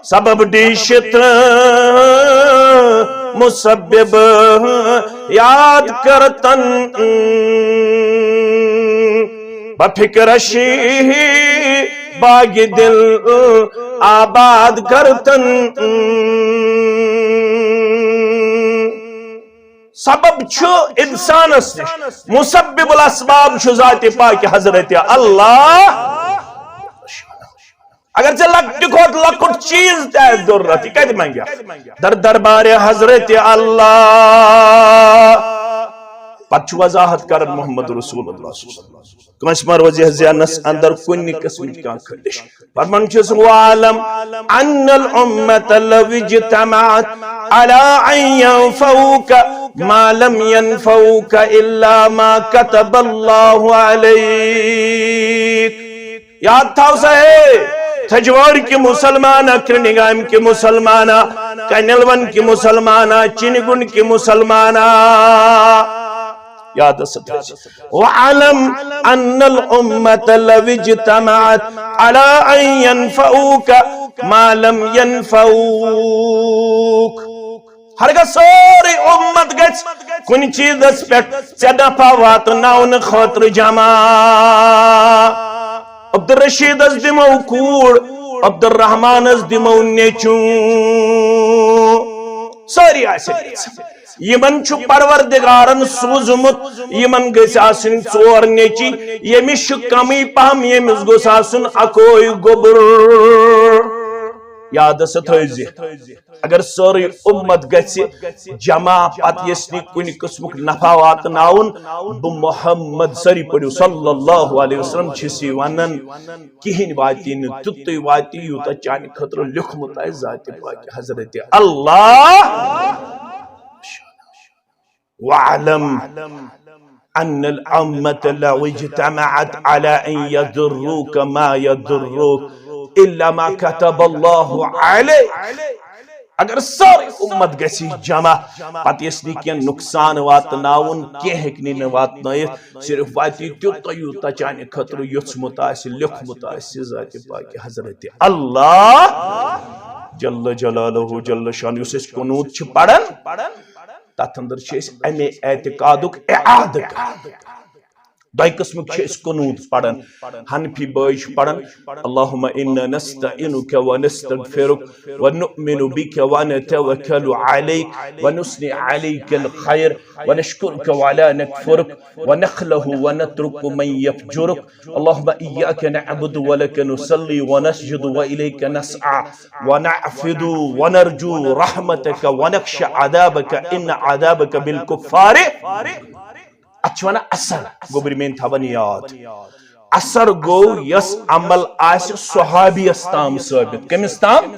سبب ڈیشت مسبب یاد کرتن بفکرشی باغ دل آباد کرتن سبب چھو انسان نش مسبب الاسباب چھو ذات پاک حضرت اللہ اگر چھ لکٹ کھوٹ لکٹ چیز تے ضرورت کہتے مانگیا در دربار حضرت اللہ پتہ وضاحت کرن محمد رسول اللہ صلی اللہ علیہ وسلم کنس مروزی حزیانس اندر کنی قسم کا کھڑش فرمان چھس وعلم ان الامت لو اجتمعت على ان ينفوك ما لم ينفوك الا ما كتب الله عليك یاد تھاو سہے تھجوار کی مسلمانا کرنگام کی مسلمانا کنلون کی مسلمانا چنگن کی مسلمانا یاد ستھا وعلم ان الامت لو اجتمعت على ان ينفعوك ما لم ينفعوك ہرگا سوری امت گچ کن چیز اس پیٹ چنفع واتناون خاطر جمع عبدالرشید از دمو کوڑ عبدالرحمن از دمو نیچو ساری آسے یمن چھو پروردگارن سوزمت یمن گس آسن ژور نیچی یمش کمی پہم یمس گوس آسن اکوئی گوبر یاد ستھوزی اگر سوری امت گسی جمع پت یسنی کنی قسمک نفع واتناون محمد سری پڑیو صلی اللہ علیہ وسلم چھسی ونن کہین واتی نتتی واتی یوتا چانی خطر لکھمت آئی ذات پاک حضرت اللہ وعلم ان الامت لو اجتمعت على ان يضروك ما يضروك الا ما كتب الله عليك اگر ساری امت گسی جمع پت یسنی کیا نقصان واتناون کی ہکنی نواتنائیت صرف واتی تیوتا یوتا چانے خطر یوچ متاسی لکھ متاسی ذات پاک حضرت اللہ جل جلالہ جل شان یوس اس قنوت چھ پڑھن تات اندر چھ اس امی اعتقادک اعاد دائی قسمک چھ اس قنوت پڑھن حنفی بائش پڑھن اللہم انا نستعینک ونستغفرک ونؤمن بک ونتوکل علیک ونثنی علیک الخیر ونشکرک ولا نکفرک ونخلہ ونترک من یفجرک اللہم ایاک نعبد ولک نصلی ونسجد وإلیک نسعى ونعفد ونرجو رحمتک ونخش عذابک ان عذابک بالکفار اچھوانا اثر گوبری میں تھاون یاد اثر گو یس عمل آس صحابی استام ثابت کم استام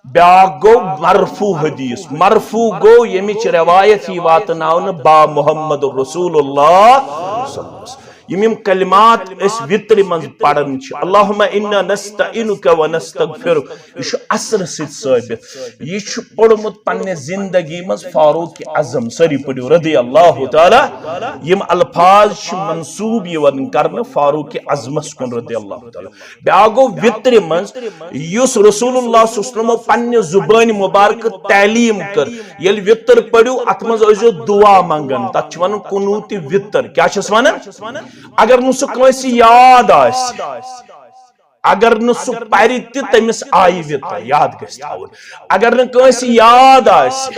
بیاق گو مرفوع حدیث مرفوع گو یمیچ روایت ہی واتناون با محمد رسول اللہ صلی اللہ علیہ وسلم یم کلمات اس وطر من پڑھن چھ اللہم انا نستعینک ونستغفرک یہ اثر ست ثابت یہ پڑھمت پنہ زندگی من فاروق اعظم سری پڑھو رضی اللہ تعالی یم الفاظ منصوب یون کرن فاروق اعظمس کن رضی اللہ تعالی بیاگو وطر من یس رسول اللہ صلی اللہ علیہ وسلم پنہ زبان مبارک تعلیم کر یل وطر پڑھو اتمز ازو دعا منگن تچ ون قنوت وطر کیا چھس ونن اگر نسو کنسی یاد آسی اگر نسو پاری تی تیمس آئی ویتا یاد گشت آون اگر نکنسی یاد آسی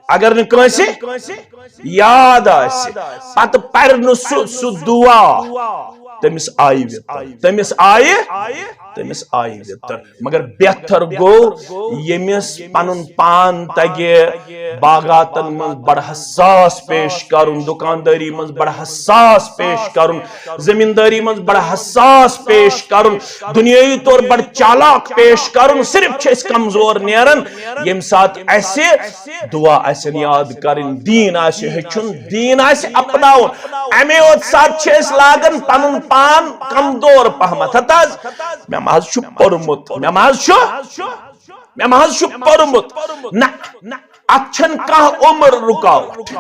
اگر نکنسی یاد آسی پت پر نسو سو دعا تیمس آئی ویتا تیمس آئی ویتا مگر بہتر گو یمیس پنن پان تگے باغاتن من بڑا حساس پیش کرن دکانداری من بڑا حساس پیش کرن زمینداری من بڑا حساس پیش کرن دنیای طور بڑا چالاک پیش کرن صرف چھس کمزور نیرن یم ساتھ ایسے دعا ایسے یاد کرن دین ایسے ہچن دین ایسے اپناؤن امی اوت ساتھ چھس لاگن پنن پان کمزور پہمت ہتاز میں محض شو پرمت میں محض شو پرمت نا اچھن کا عمر رکاوٹ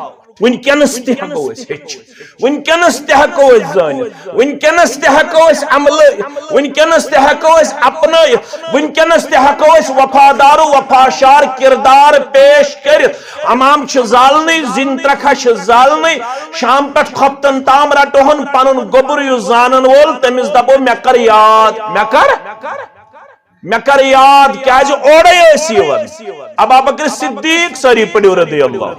ونکینس تہ ہیکو أسۍ ہیٚچھِتھ ونکینس تہ ہیکو أسۍ زٲنِتھ ونکینس تہ ہیکو أسۍ عملٲیِتھ ونکینس تہ ہیکو أسۍ اپنٲیِتھ ونکینس تہ ہیکو أسۍ وفادار و وفاشار کردار پیش کٔرِتھ امام چھِ زالنٕے زِنۍ ترٛکھا چھِ زالنٕے شام پٮ۪ٹھ کھۄفتن تام رٹوہن پنُن گوٚبُر یُس زانن وول تٔمِس دپو مےٚ کر یاد مےٚ کر یاد کیازِ اورے ٲسۍ یِوان ابابکر صدیق سٲری پٔرِو رضی اللہ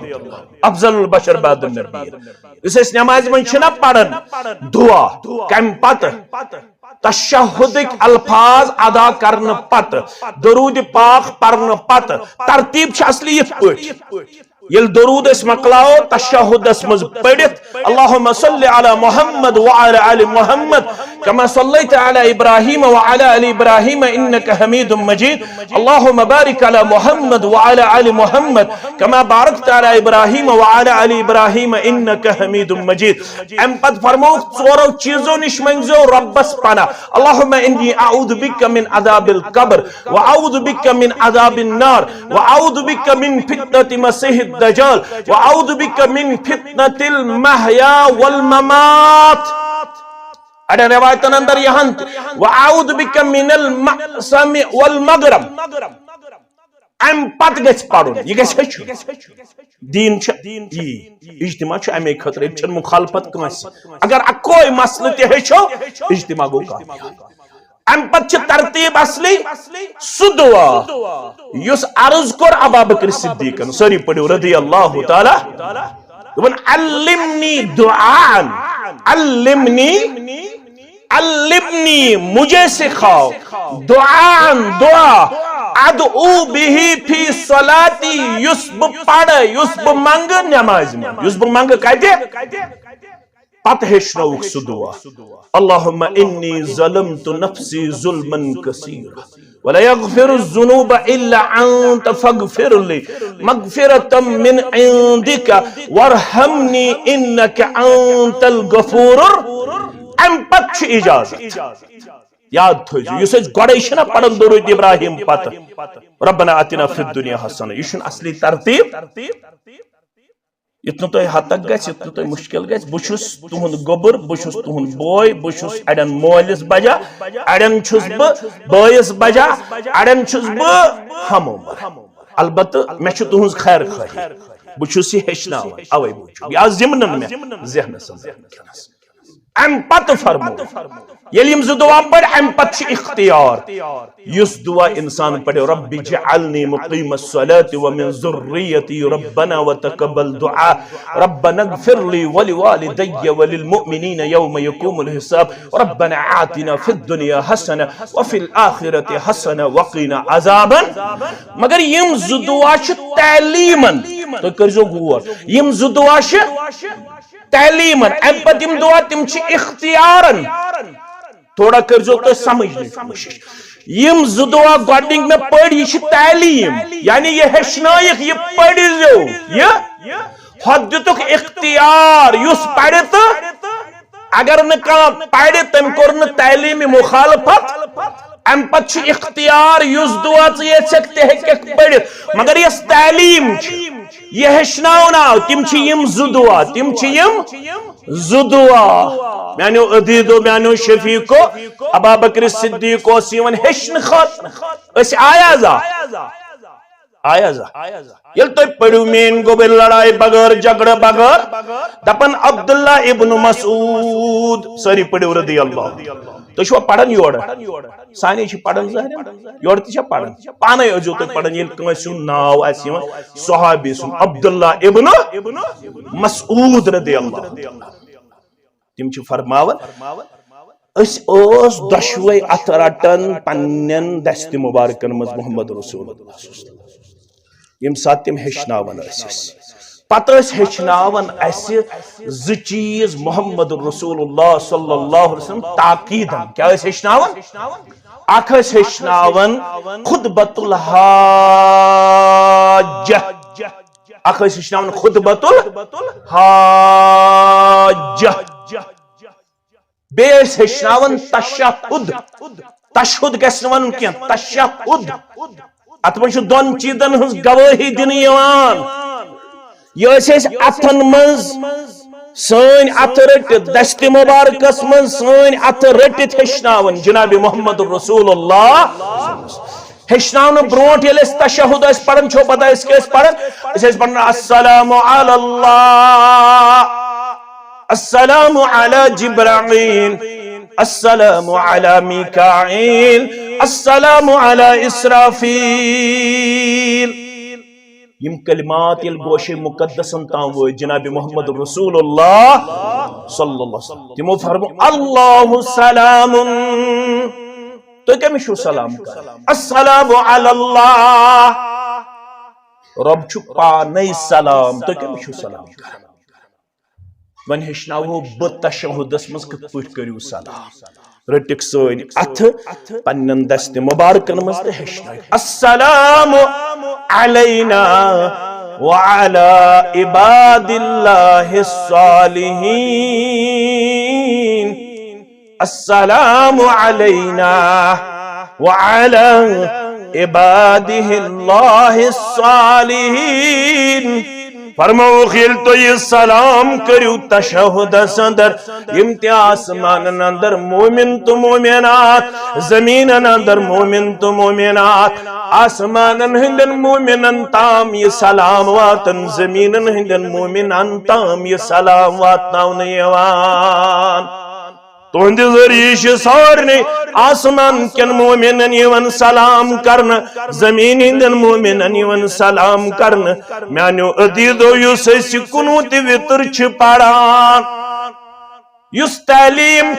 افضل البشر بعد النبیین یُس أسۍ نمازِ منٛز چھِنا پران دعا کمہِ پتہٕ تشہدٕکۍ الفاظ ادا کرنہٕ پتہٕ درود پاک پرنہٕ پتہٕ ترتیب چھِ اصلی یِتھ پٲٹھۍ یل درود اس مقلاو تشہد اس مز پڑھت اللہم صلی علی محمد وعلی آل محمد کما صلیت علی ابراہیم وعلی آل ابراہیم انکا حمید مجید اللہم بارک علی محمد وعلی آل محمد کما بارکت علی ابراہیم وعلی آل ابراہیم انکا حمید مجید ام پد فرمو ژورو چیزو نش منگزو ربس پناہ اللہم انی اعوذ بک من عذاب القبر واعوذ بک من عذاب النار واعوذ بک من فتنة مسیح الدجال وأعوذ بك من فتنة المحيا والممات اڑے روایتن اندر یہاں وأعوذ بك من المأسم والمغرم ام پت گژھِ پڑھُن یہ گژھِ ہیٚچھُن دین یہ اجتماع چھُ امی خٲطرٕ ییٚتہِ چھنہٕ مخالفت کٲنٛسہِ اگر اکوے مسلہٕ تہِ ہیٚچھو اجتماع گوٚو کامیاب ام پت ترتیب اصلی سُہ دعا یُس عرض کوٚر ابابکر صدیقن سٲری پٔرِو رضی اللہ تعالیٰ دوٚپُن علمنی دعاء علمنی مجھے سکھاؤ دعا ادعو بہی فی صلاتی یُس بہٕ پرٕ یُس بہٕ منگہٕ نمازِ منٛز یُس بہٕ منگہٕ کتہِ پتہ ہیٚچھنووُکھ سُہ دعا اللہم انی ظلمت نفسی ظلما کثیرا ولا یغفر الذنوب الا انت فاغفر لی مغفرة من عندک وارحمنی انک انت الغفور ام پتہ چھُ اجازت یاد تھٲیزیو یُس أسۍ گۄڈے چھِنا پران درود ابراہیم پتہٕ ربنا آتنا فی الدنیا حسنہ یہ چھُنہٕ اصلی ترتیب یتھ نہٕ تۄہہِ ہتک گژھِ یتھ نہٕ تۄہہِ مشکل گژھِ بہٕ چھُس تُہُنٛد گوٚبُر بہٕ چھُس تُہُنٛد بوے بہٕ چھُس اڑٮ۪ن مٲلِس بجا اڑٮ۪ن چھُس بہٕ بٲیِس بجا اڑٮ۪ن چھُس بہٕ ہم عمر البتہ مےٚ چھُ تُہٕنٛز خیر خواہی بہٕ چھُس یہِ ہیٚچھناوان اوے موٗجوٗب یہِ آو ضمنن مےٚ ذہنس انٛدر وٕنکٮ۪نس ام پتہ فرمو ییٚلہِ یِم زٕ دعا پڑِ ام پتہٕ چھُ اختیار یُس دعا انسان پڑِ رب اجعلنی مقیم الصلاة ومن ذریتی ربنا وتقبل دعاء ربنا اغفر لی ولوالدی وللمؤمنین یوم یقوم الحساب ربنا آتنا فی الدنیا حسنہ وفی الآخرة حسنہ وقنا عذابا مگر یم زٕ دعا چھِ تعلیمن تُہۍ کٔرۍزیو غور یم زٕ دعا چھِ تعلیمن ام پتہٕ یم دعا تم چھِ اختیارن تھوڑا کرزو تو سمجھنٕچ کوشش یم زٕ دعا گۄڈنِکۍ مےٚ پٔرۍ یہِ چھِ تعلیٖم یعنی یہِ ہیٚچھنٲیِکھ یہِ پٔرِزیو یہِ ہۄتھ دِتُکھ اختیار یُس پرِ تہٕ اگر نہٕ کانٛہہ پرِ تٔمۍ کوٚر نہٕ تعلیٖمہِ مخالفت ام پتہٕ چھُ اختیار یُس دعا ژٕ یژھکھ تہِ ہیٚککھ پٔرِتھ مگر یۄس تعلیٖم چھِ یہ ہیٚچھناوناو تِم چھِ یم زٕ دعا تِم چھِ یم زٕ دعا میانیو عدیدو میانیو شفیقو ابابکر صدیق اوس یِوان ہیٚچھنہٕ خٲطرٕ أسۍ آیا زا ییٚلہِ تُہۍ پٔرِو میٲنۍ گوٚبٕر لڑایہِ بغٲر جگڑٕ بغٲر دپان عبداللہ ابن مسعود سٲری پٔرِو رضی اللہ تُہۍ چھُوا پران یورٕ سانے چھِ پران ظٲہرن یورٕ تہِ چھا پران پانے ٲسۍزیو تُہۍ پران ییٚلہِ کٲنٛسہِ ہُنٛد ناو آسہِ یِوان صحابی سُنٛد عبداللہ ابن مسعود رضی اللہ تم چھِ فرماوان أسۍ ٲس دۄشوے اَتھٕ رٹان پننٮ۪ن دستہِ مُبارکن منٛز محمد رسول اللہ ییٚمہِ ساتہٕ تِم ہیٚچھناوان ٲسۍ أسۍ پتہٕ ٲسۍ ہیٚچھناوان اَسہِ زٕ چیٖز محمد رسول اللہ صلی اللہ علیہ وسلم تاکیٖدن کیٛاہ ٲسۍ ہیٚچھناوان اکھ ٲسۍ ہیٚچھناوان خطبۃ الحاجہ اکھ ٲسۍ ہیٚچھناوان خطبۃ الحاجہ بیٚیہِ ٲسۍ ہیٚچھناوان تشہد تشہد گژھِ نہٕ وَنُن کینٛہہ تشہد اتھ منٛز چھُ دۄن چیٖزن ہٕنٛز گوٲہی دِنہٕ یِوان یہ اتن مز سن ات رٹت دست مبارکس من سن ات رٹت ہشناون جناب محمد رسول اللہ ہشناون برونٹ یل تشہد اس پڑھن چھو پتہ اس کے اس پڑھن پڑھنا السلام علی اللہ السلام علی جبرائیل السلام علی میکائیل السلام علی اسرافیل یم کلمات یل گوش مقدسن تام وہ جناب محمد رسول اللہ صلی اللہ علیہ وسلم تمو فرمو اللہ سلام تو کمی شو سلام کر السلام علی اللہ رب چھو پانے سلام تو کمی شو سلام کر ون ہشناو بتشہدس مز کت پٹ کریو سلام رٹک سن ات پنن دست مبارکن مز ہشنا السلام علینا وعلى عباد الله الصالحين السلام علينا وعلى عباده الله الصالحين فرمو خیل تو یہ سلام کریو تشہد اندر امتیاز مان اندر مومن تو مومنات زمین اندر مومن تو مومنات آسمان ہندن مومنن تام یہ سلام واتن زمین ہندن مومنن تام یہ سلام واتناون یوان تو ہندی ذریعش سارنے آسمان کن مومنن یون سلام کرن زمین ہندن مومنن یون سلام کرن میانیو عدیدو یوس اسی کنوت وطر چھ پڑان یس تعلیم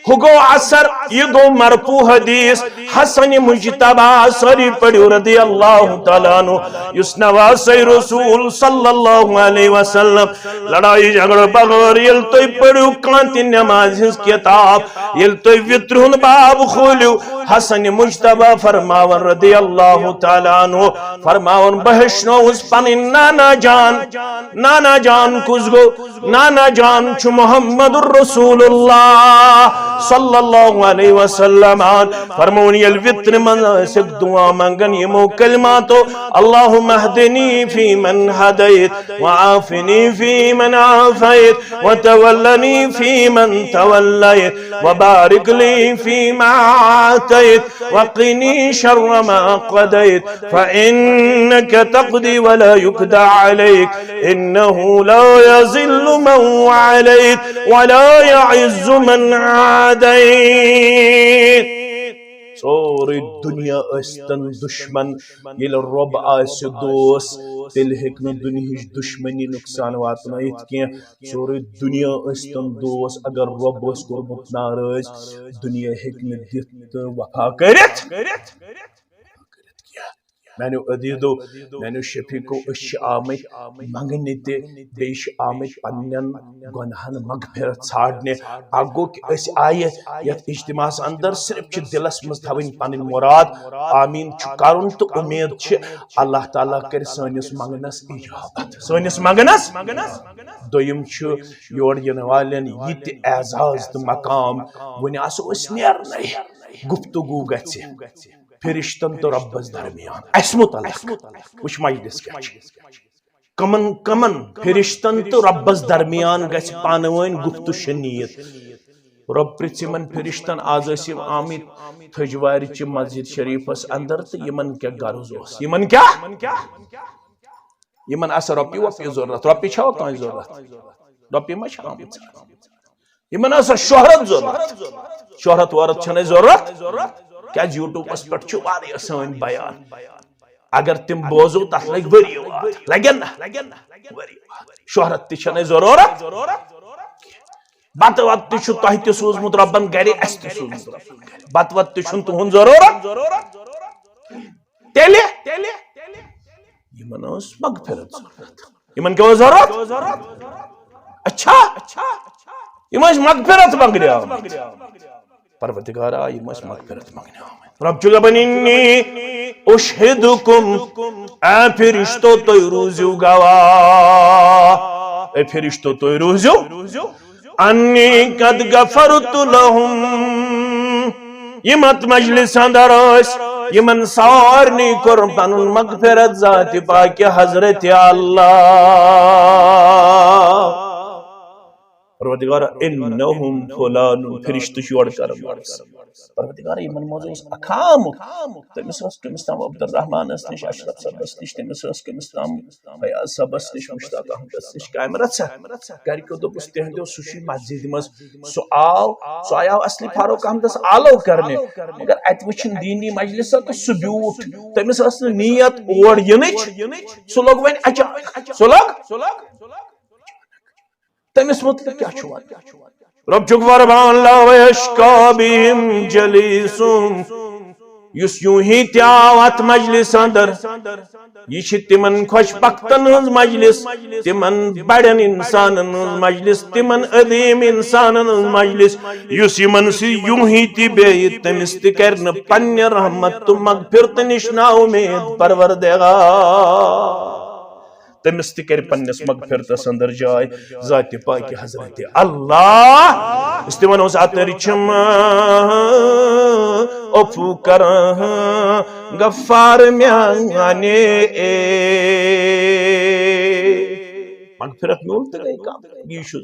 ہگو عصر یہ گو مرفوع حدیث حسن مجتبہ سری پڑیو رضی اللہ تعالیٰ عنہ یس نواسی رسول صلی اللہ علیہ وسلم لڑائی جھگڑ بغیر یل توی پڑیو کانتی نماز ہنس کتاب یل توی وطرہن باب خولیو حسن مجتبہ فرماون رضی اللہ تعالیٰ عنہ فرماون بہشنو اس پانی نانا جان کزگو نانا جان چو محمد رسول اللہ صلی اللہ علیہ وسلم فرمونی الوطر من سک دعا منگن یمو کلماتو اللہم اہدنی فی من حدیت وعافنی فی من عافیت وتولنی فی من تولیت وبارک لی فی ما عاتیت وقنی شر ما قدیت فإنک تقدی ولا یکدع علیک انہو لا یزل من علیت ولا يعز من عاديت سوری دنیا استن دشمن یل رب آس دوس تیل ہکن دنیا دشمنی نقصان واتنائیت کی سوری دنیا استن دوس اگر رب اس قربت ناراض دنیا ہکن دیت وفا کرت میں نے عدیدو میں نے شفیقو اش آمد منگنیتے بیش آمد پنین گناہن مغفرت ژھانڈنے اگو کہ اس آئے یت اجتماع اندر صرف چھ دلس مز تھاوین پنن مراد آمین چھ کرن تو امید چھ اللہ تعالیٰ کر سانس منگنس اجابت سانس منگنس دویم چھ یور ین والن یہ اعزاز تو مقام ون آسو اس نیرنے گفتگو گژھِ فرشتن تو ربس درمیان اس متعلق وچ مجلس کیا کمن فرشتن تو ربس درمیان گژھِ پانوین گفتو شنیت رب پرژھمن فرشتن آز ٲسِم آمٕتۍ تھجوارِ چہِ مسجد شریفس اندر تو یمن کیا غرض اوس یمن آسا رۄپیہِ وۄپیہِ ضرورت رۄپیہِ چھوا کانٛہہ ضرورت رۄپیہِ ما چھِ آمٕژ یمن آسا شہرت ضرورت شہرت وہرت چھنہٕ ضرورت کیا یوٹیوبس پہ سن بیان اگر تم بوزو تک لگ وری لگن شہرت تہ ضرورت بت وت تہ سوزمت ربن گھر اس تہ سوزمت بت وت تہ تہن ضرورت تیلہِ یمن مغفرت ضرورت یمن کیا ضرورت اچھا یم مغفرت منگنے پروردگارا یہ مغفرت مانگنے آمد رب جو دپان انی اشہدکم اے فرشتو تو روزیو گواہ اے فرشتو تو روزیو انی قد غفرت لهم یہ مت مجلس اندر اس یمن سارنی کور پنن مغفرت ذات پاک حضرت اللہ پروردگار انہم فلان فرشتہ شور کرم پروردگار یمن موضوع اقام تمس کمس تام عبد الرحمن نش اشرف صاحب نش تمس کمس تام فیاض صاحب نش مشتاق احمد نش کیمرہ گھر کو دوپس تہندو سوشی مسجد مز سو آیا اصلی فاروق احمد آلو کرنے مگر ات وچن دینی مجلس تو سو بیوٹ تمس نیت اور ینچ سو لوگ ون اچھا سو لوگ تمس مطلب کیا چھوان رب چکوار بان لا ویشکا بیم جلیسون یس یوں ہی تیاوات مجلس اندر یہ تمن خوش بختن ہنز مجلس تمن بڑن انسان ہنز مجلس تمن عظیم انسان ہنز مجلس یس یمن سی یوں ہی تی بیت تمس تی کرن پنی رحمت تو مغفرت نشنا امید پروردگار تمس تہ کر پنس مغفرتس اندر جائے ذات پاک حضرت اللہ استمن اس اتر چم افو کر غفار میانے مغفرت نول تہ گئی کام یہ شو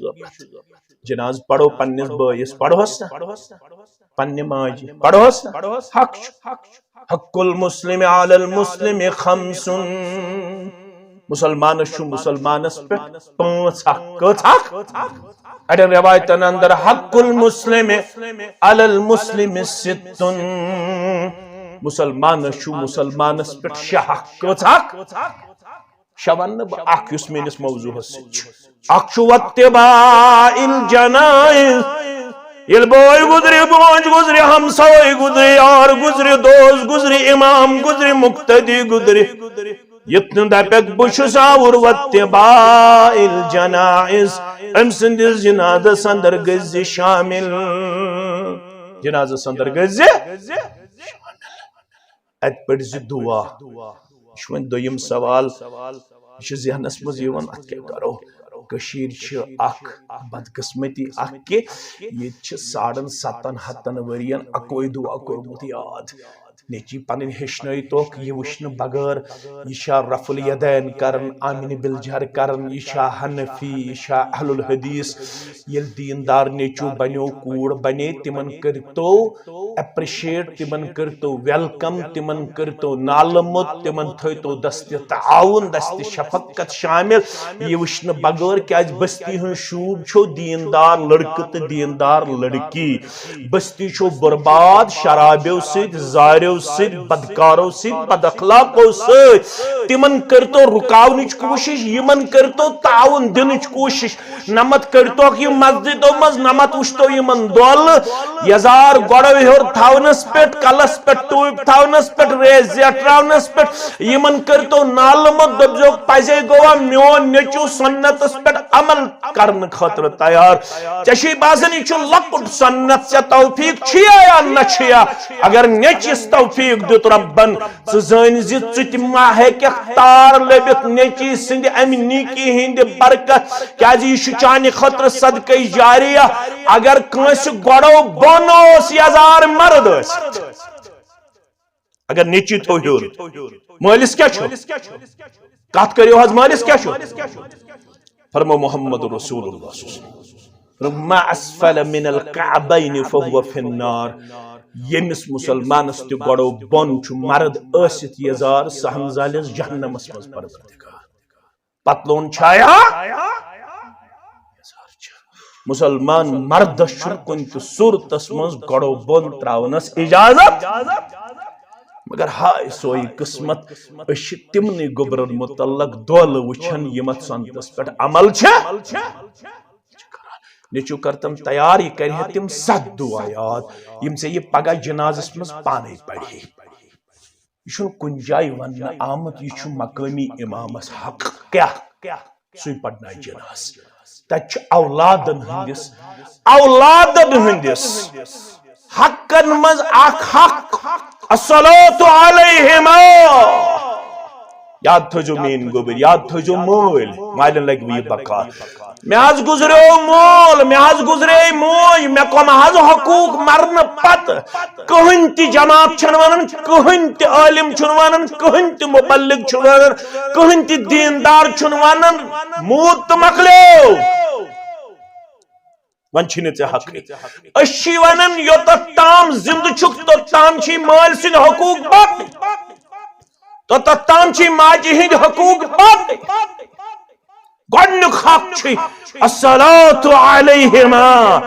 جناز پڑھو پنس بائیس پڑھوس پنہ ماجی پڑھوس حق المسلم علی المسلم خمس مسلمان شو مسلمانس پہ پانچ حق اڑین روایتن اندر حق المسلم علی المسلم ستن مسلمان شو مسلمانس پہ شہ حق شون اخ یس میس موضوع اخ شو اتباع الجنائز یل بوئی گزری بونج گزری ہمسائی گزری یار گزری دوست گزری امام گزری مقتدی گزری یتن دپک بشس آور واتباع الجنائز ام سندس جنازہ سندر گزی شامل جنازہ سندر گزی ات پڑھ دعا شون دویم سوال یہ ذہنس مز یوان ات کیا کرو کشیر چھ اخ بدقسمتی اخ کہ یہ 7,500 ورین اکوئی دعا کورمت یاد نیچی پنن ہشنائی توک یہ وشن بغیر یہ شاہ رفع الیدین کرن آمین بالجہر کرن یہ شاہ حنفی یہ شاہ اہل الحدیث یل دیندار نیچو بنیو کوڑ بنے تمن کرتو اپریشیٹ تمن کرتو ویلکم تمن کرتو نالمت تمن تھویتو دست تعاون دست شفقت شامل یہ وشن بغیر کہ آج بستی ہن شوب چھو دیندار لڑکت دیندار لڑکی بستی چھو برباد شرابیو سید زاریو سید بدکارو سید بد اخلاقو سید تمن کرتو رکاونچ کوشش یمن کرتو تعاون دنچ کوشش نمت کرتو کہ مسجدو مز نمت وشتو یمن دول یزار گوڑو ہور تھاونس پیٹ کلس پیٹ ٹوب تھاونس پیٹ ریز زیٹراونس پیٹ یمن کرتو نالمت دبزو پائزے گوا میون نیچو سنتس پیٹ عمل کرن خطر تیار چشی بازنی چو لکٹ سنت سے توفیق چھیا یا نہ چھیا اگر نیچس توفیق دیت ربن زن زت ما ہیک اختار لبت نیچی سند ام نیکی ہند برکت کیا جی چانہ خطر صدقہ جاریہ اگر کنس گوڑو بونوس یزار مرد اگر نیچی تو ہور مالس کیا چھو کات کریو حض مالس کیا چھو فرمو محمد رسول اللہ صلی اللہ علیہ وسلم ما اسفل من القعبین فهو فی النار یمس مسلمانس تی گوڑو بون چھ مرد اسیت یزار سہم زالس جہنمس مز پروردگار پتلون چھایا مسلمان مرد شرکن تو صورتس مز گوڑو بون تراونس اجازت مگر ہائے سوئی قسمت اش تمنی گبرن متعلق دول وچھن یمت سنتس پر عمل چھا نیچو کرتم تیار یہ کرے تم 7 دعایات یم سے یہ پگہ جنازس مز پانے پڑھی یہ کن جائے ون آمد یہ مقامی امامس حق کیا سوئی پڑھنا جناز تچ اولادن ہندس حقن مز اخ حق الصلاة علیہما یاد تھوجو مین گوبر یاد تھوجو مول مالن لگ بھی بکا میں آز گزریو مول میں آز گزرے موج میں کم آز حقوق مرن پت کہن تی جماعت چھنوانن کہن تی عالم چھنوانن کہن تی مبلغ چھنوانن کہن تی دیندار چھنوانن موت مکلیو ون چھنے تے حق اشی ونن یوت تام زند چھک تو تام چھی مال سن حقوق باقی تو تام چھی ماجی ہند حقوق باقی گونک حق چھی الصلاة علیہما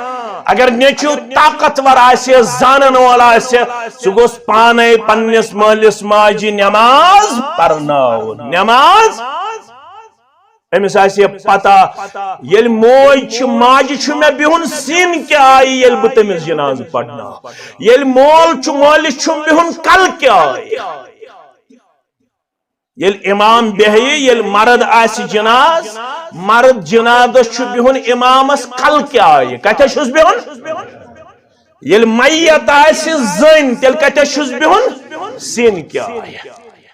اگر نیچو طاقتور آسے زانن والا آسے سگوس پانے پنس مالس ماجی نماز پرناو نماز امس آسے پتا یل موج ماجی چھ میں بہن سین کیا آئی یل بتمس جناز پڑھنا یل مول چھ مالس چھ بہن کل کیا آئی یل امام بہی یل مرد آس جناز مرد جناز چھ بہن امامس کل کیا آئی کتا چھس بہن یل میت آس زن تیل کتا چھس بہن سین کیا آئی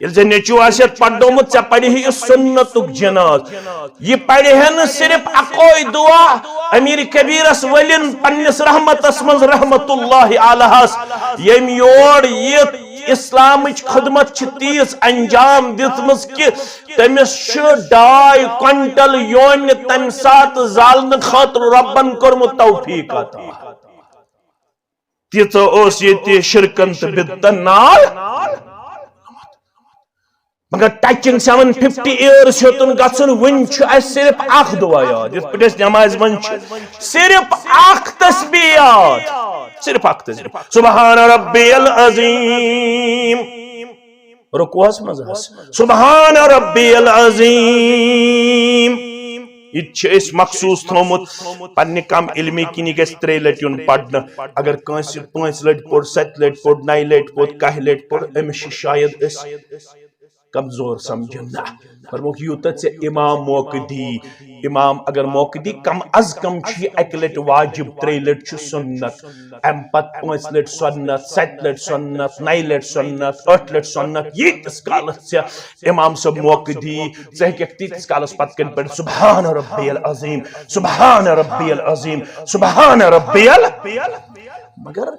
یل زن نیچو آسیت پڑھومت ژے پڑھی یہ سنتک جناز یہ پڑھی ہے صرف اقوی دعا امیر کبیرس ولین پنس رحمتس من رحمت اللہ علیہ یم یور یہ اسلامچ خدمت چھ تیز انجام دتمس کہ تمس ڈائی کنٹل یون تم سات زالن خاطر ربن کورمت توفیق عطا تیت اوس یہ شرکن تو بدتن نال مگر ٹچنگ 750 ایئرس ہوتن گژھن ون صرف اخ دعا یاد یت پٹس نماز من صرف اخ تسبیح یاد صرف اخ تسبیح سبحان ربی العظیم رکوعس مز سبحان ربی العظیم یہ مخصوص تھومت پنہ کم علمی کنی گھس 3 لٹ یون پڑھنا اگر کنس 5 لٹ پور 7 لٹ پور 9 لٹ پور 10 لٹ پور امس شاید اس کمزور سمجھنا فرموک یوتت سے امام موقع دی امام اگر موقع دی کم از کم چھ 1 لٹ واجب 3 لٹ چھ سنت ام پت 5 لٹ سنت 7 لٹ سنت 9 لٹ سنت 8 لٹ سنت یہ تس کالت سے امام سب موقع دی زہکتی تس کالس پت کن پر سبحان ربی العظیم سبحان ربی العظیم سبحان ربی العظیم مگر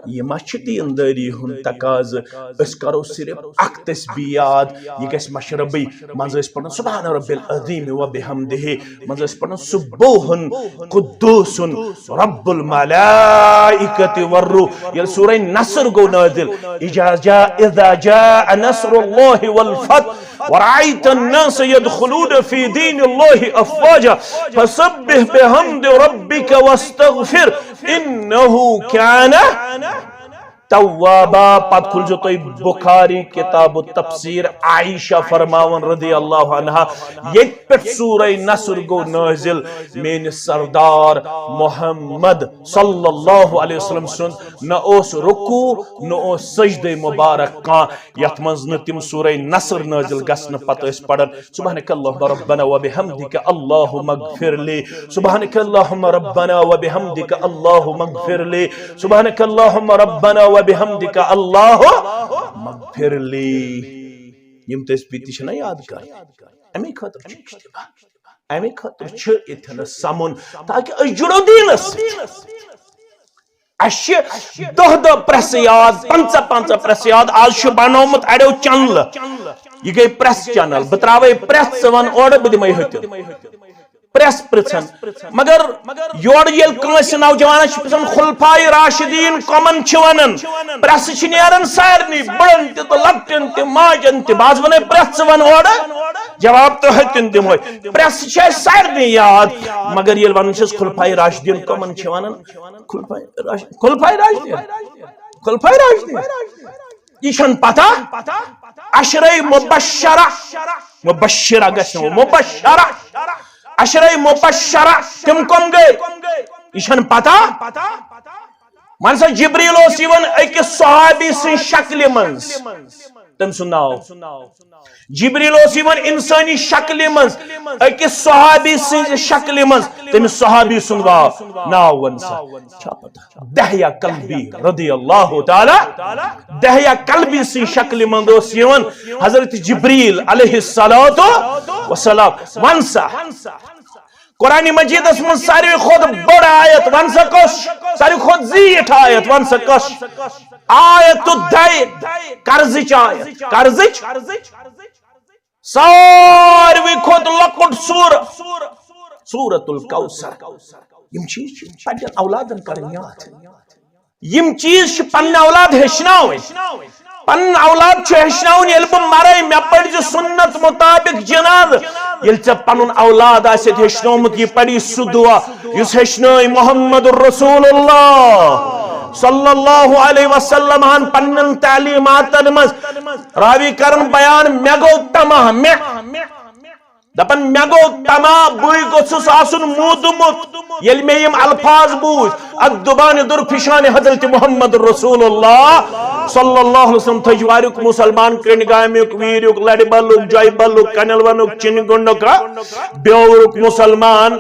یہ مچھتی اندری ہن تقاض اس کرو صرف اک تسبیح یاد یہ گس مشربی منز اس پڑھن سبحان رب العظیم و بحمدہ منز اس پڑھن سبوح قدوس رب الملائکۃ والروح یہ سورہ نصر گو نازل اذا جاء نصر اللہ والفتح ورأيت الناس يدخلون في دين الله أفواجا فسبح بحمد ربك واستغفر إنه كان توابا پت کھل جو تو بخاری کتاب التفسیر عائشہ فرماون رضی اللہ عنہ یہ پٹ سورہ نصر گو نازل مین سردار محمد صلی اللہ علیہ وسلم سن نہ اس رکوع نہ اس سجدہ مبارک کان یت منز نتم سورہ نصر نازل گسن پتہ اس پڑھن سبحانک اللہم ربنا وبحمدک اللہم اغفر لی سبحانک اللہم ربنا وبحمدک اللہم اغفر لی سبحانک اللہم ربنا وبحمدک اللہ مغفر لی یم تسبیح تہ چھنا یاد کر امی خاطر چھ اجتماع امی خاطر چھ اتنا سمن تاکہ اس جڑو دینس اش دہ پریس یاد 5 پریس یاد آج بنومت اڑو چینل یہ گئی پریس چینل بتراوے پریس ون اور بدمے ہتھ پریس پرچن مگر یور یل کنس نوجوان پرچن خلفائے راشدین کمن ونن پریس نیران سارنی بڑن تہ لکٹن تہ ماجن تہ باز ون پریس ون اور جواب تو ہتن دم ہوئی پریس سارنی یاد مگر یل ون خلفائے راشدین کمن ونن خلفائے راشدین یہ چھن پتہ عشرہ مبشرہ گژھن مبشرہ عشرہ مبشرہ تم کم گئے یہ چھن پتہ من سا جبریل اوس یوان اکس صحابی سن شکل منز تم سناو جبریل اوسیون انسانی شکل مز اکس صحابی سن شکل مز تم صحابی سنوا ناو ونسا دہیا قلبی رضی اللہ تعالی دہیا قلبی سن شکل مز اوسیون حضرت جبریل علیہ السلام ونسا قرآن مجید من ساری خود بڑ آیت ونسا کش ساری خود زیٹ آیت ونسا کش آیت دائی کرزچ آیت کرزچ ساروی خود لکٹ سورت الکوثر یم چیز پنن اولادن کرن یاد یم چیز پنن اولاد ہشناویں پن اولاد ہشناون یل بہ مرے مے پڑھ سنت مطابق جناز یل ژے پنن اولاد آسیت ہشنومت یہ پڑھی سہ دعا یس ہشنٲے محمد رسول اللہ صلی اللہ علیہ وسلم ہن پنن تعلیماتن مز راوی کرن بیان مے گو تمہ مے دپن مے گو تمہ بوئی گوسس آسن مودمت یل مے یم الفاظ بوز ادبان در فشان حضرت محمد رسول اللہ صلی اللہ علیہ وسلم تجوارک مسلمان کرن گامیک ویرک لڑ بلک جائی بلک کنل ونک چن گنڈک بیورک مسلمان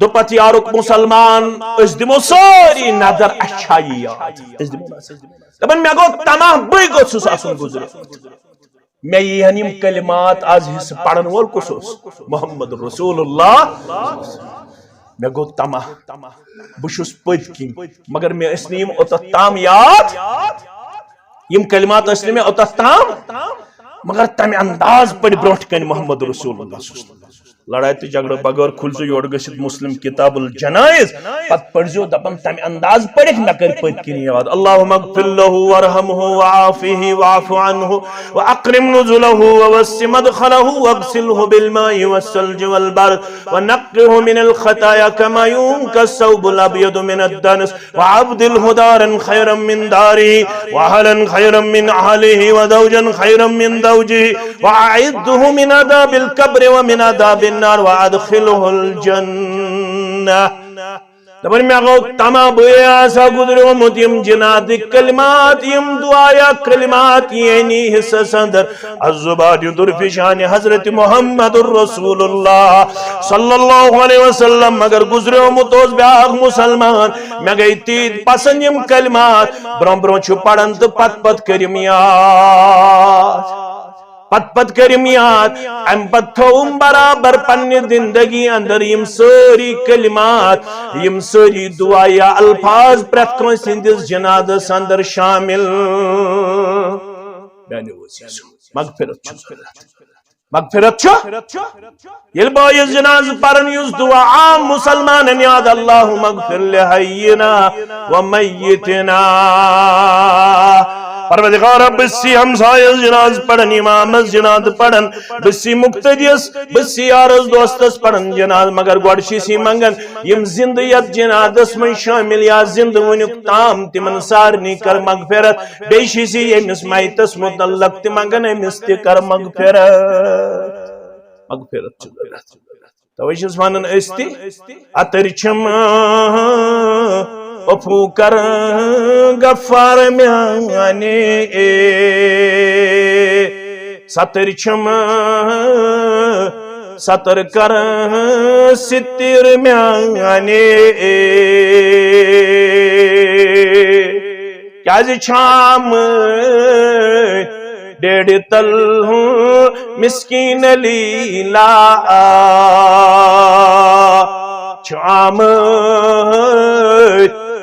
دپت یارک مسلمان اس دمو ساری نظر اچھائی اس دمو دپن مے گو تمہ بوئی گوسس آسن گزر میں یہ یم کلمات آج حصہ پڑھن وول کسوس محمد رسول اللہ میں گو تمہ بشس پت کن مگر میں اس نیم اوتت تام یاد یم کلمات اس نیم اوتت تام مگر تم انداز پڑھ بروٹ کن محمد رسول اللہ لڑائی تو جھگڑ بغیر کھلزو یور گشت مسلم کتاب الجنائز پت پڑھزو دپن تم انداز پڑھ نہ کر پت کن یاد اللہم اغفر له وارحمه وعافه واعف عنه واکرم نزله ووسع مدخله واغسله بالماء والثلج والبرد ونقه من الخطايا كما ينقى الثوب الابيض من الدنس وابدله دارا خيرا من داره واهلا خيرا من اهله وزوجا خيرا من زوجه واعده من عذاب القبر ومن عذاب النار وادخله الجنة دبر میں گو تمام بیا سا گزرو مدیم جناد کلمات یم دعایا کلمات یعنی حصہ سندر الزباد در فشان حضرت محمد رسول اللہ صلی اللہ علیہ وسلم مگر گزرو متوز بیاغ مسلمان میں گئی تید پسند یم کلمات برون برون چھو پڑھند پت پت کریم یاد پت پت کریم یاد ام پت تھوم برابر پنی زندگی اندر یم ساری کلمات یم ساری دعایا الفاظ پرت کن سندس جنادس اندر شامل مغفرت چھو یل بایز جناز پرن یز دعا عام مسلمان یاد اللہم اغفر لحینا ومیتنا پروردگار بسی ہمسایز جناز پڑھن امام جناز پڑھن بسی مقتدیس بسی یارز دوستس پڑھن جناز مگر گوڑشی سی منگن یم زندیت جنادس من شامل یا زند ونک تام تمن سارنی کر مغفرت بیشی سی یمس مائتس متعلق تمنگن امس تی کر مغفرت توجہ سوانن استی اتر چم افو کر غفار میانے ستر چم ستر کر ستر میانے کیا جی چھام ڈیڑھ تل مسکین لیلا چھام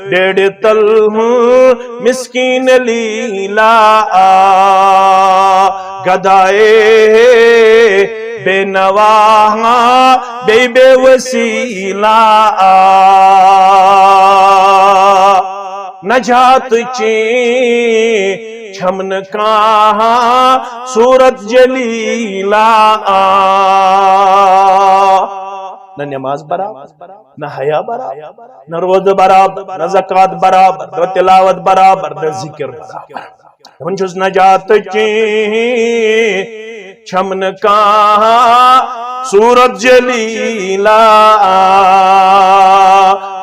ڈیڑھ تل مسکین لیلا گدائے بے نواہ بے وسیلہ نجات چین چھمن کہاں صورت جلیلہ نہ نماز برابر نہ حیا برابر نہ روز برابر نہ زکوٰۃ برابر نہ تلاوت برابر نہ ذکر برابر ونچس نجات چین چھمن کہاں صورت جلیلہ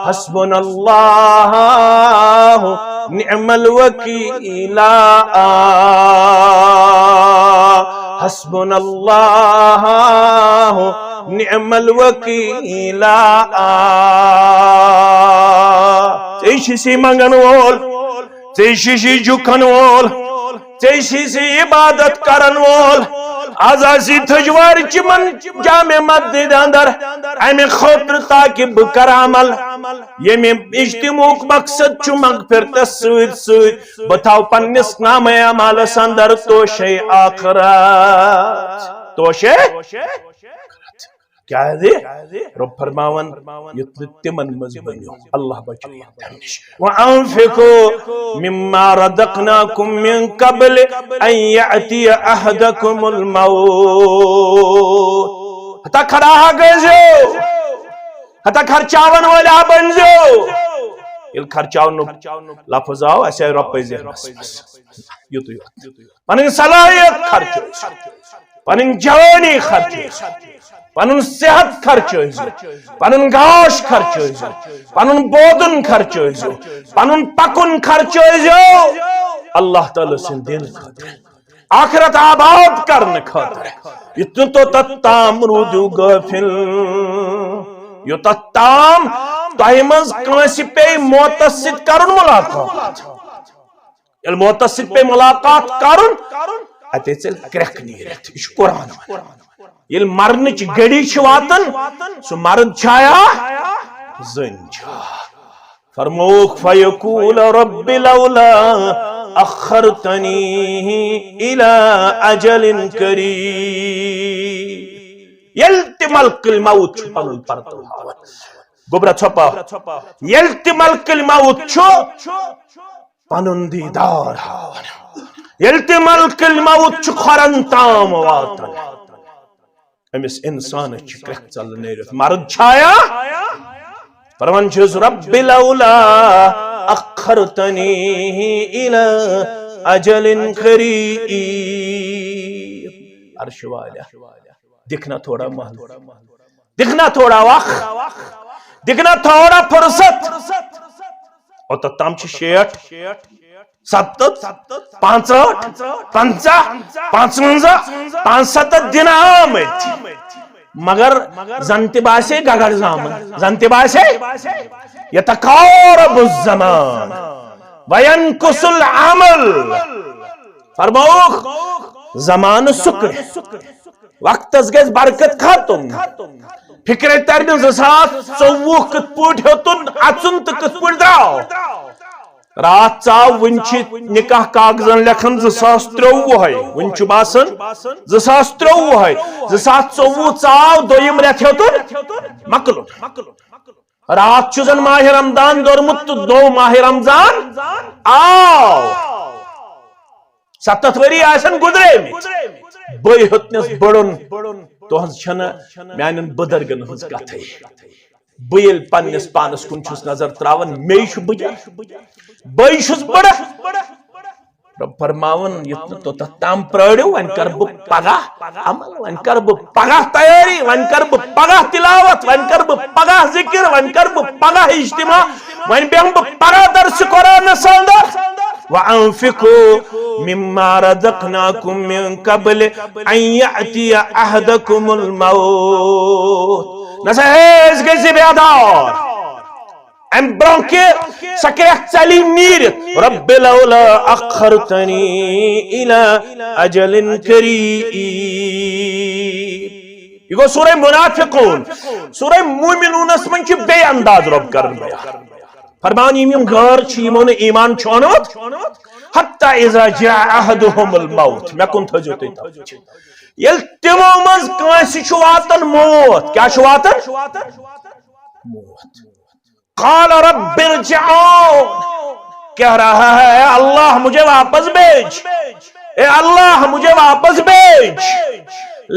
حسبنا اللہ نعم الوکیلہ حسبنا اللہ نعم الوکیل سی منگن وول سی جھکن وول سی عبادت کرن وول آز آسی تھجوار چمن جامع مسجد اندر امی خاطر تاکہ بکر عمل یمی اجتماعک مقصد چو مغفرت سوید بتاو پنس نام اعمالس اندر توشے آخرت توشے کیا ہے دی رب فرماون یتن تمن مزبنیو اللہ بچو وَأَنفِقُوا مِمَّا رَزَقْنَاكُم مِّن قَبْلِ أَن يَأْتِيَ أَحَدَكُمُ الْمَوْتُ ہتا کھڑا گئے ہتا خرچاون والا بنزو یہ خرچاون لفظ آو ایسے روپے ذہنس یوتو پنن صلاحیت خرچ پنن جوانی خرچ پنن صحت خرچ پنن گاش خرچ پنن بودن خرچ پنن پکن خرچ اللہ تعالی سن دین خاطر آخرت آباد کرنے خاطر اتن تو تتام رودو غافل یو تتام تائمز کنسی پہ موتسد کرن ملاقات یل موتسد پہ ملاقات کرن اتے چل کرک نیرت اش قرآن یل مرنچ گڑی چھواتن سو مرد چھایا زنجا فرموک فیقول رب لولا اخرتنی الى اجل قریب یلت ملک الموت چھو پنن پرتو گبرہ چھپا یلت ملک الموت چھو پنن دیدار ہاون یلت ملک الموت چھو خورن تام واتن امس انسان چکرک چل نیرت مرد چھایا فرمان چھز رب لولا اخرتنی الى اجل قریب عرش والا دکھنا تھوڑا محل دکھنا تھوڑا وقت دکھنا تھوڑا فرصت اور تتام چھ 60 65 دن آمد مگر زنتی باسے گگر زامن زنتی باسے یتقارب الزمان وینکس العمل فرموک زمان سکر وقت از گز برکت ختم فکر ترن 2024 کت پوٹ ہوتن اچن تو کت پوٹ دراو رات چاو ونچ نکاح کاغذن لکھن 2023 ہے ونچ باسن 2023 ہے 2024 چاو دویم ریت ہوتن مکلن رات چوزن ماہ رمضان دورمت تو 2 ماہ رمضان آو 7 وری آسن گزرے میں بھئی ہتنس بڑن تو ہنس چھنا میانن بدرگن ہنس کتھے بیل پنس پانس کن چھس نظر تراون میش بجا بیشس بڑا رب فرماون یتن تو تتام پرڑیو ون کر بو پگا عمل ون کر بو پگا تیاری ون کر بو پگا تلاوت ون کر بو پگا ذکر ون کر بو پگا اجتماع ون بیان بو پگا درس قرآن سندر وَأَنفِقُوا مِمَّا رَزَقْنَاكُم مِّن قَبْلِ أَن يَأْتِيَ أَحَدَكُمُ الْمَوْتُ نسہیز گیسی بیادار ام برونکے سکریخ چلی نیرت رب لولا اخرتنی الى اجل قریب یہ گو سورہ منافقون سورہ مومنون اسمن چی بے انداز رب کرن بیان فرمان یمیم غار چیمون ایمان چھونوت حتی اذا جاء احدهم الموت میں کن تھجوتی تھا یل تمو مز کانسی چھواتن موت کیا چھواتن موت قال رب ارجعون کہہ رہا ہے اللہ مجھے واپس بھیج اے اللہ مجھے واپس بھیج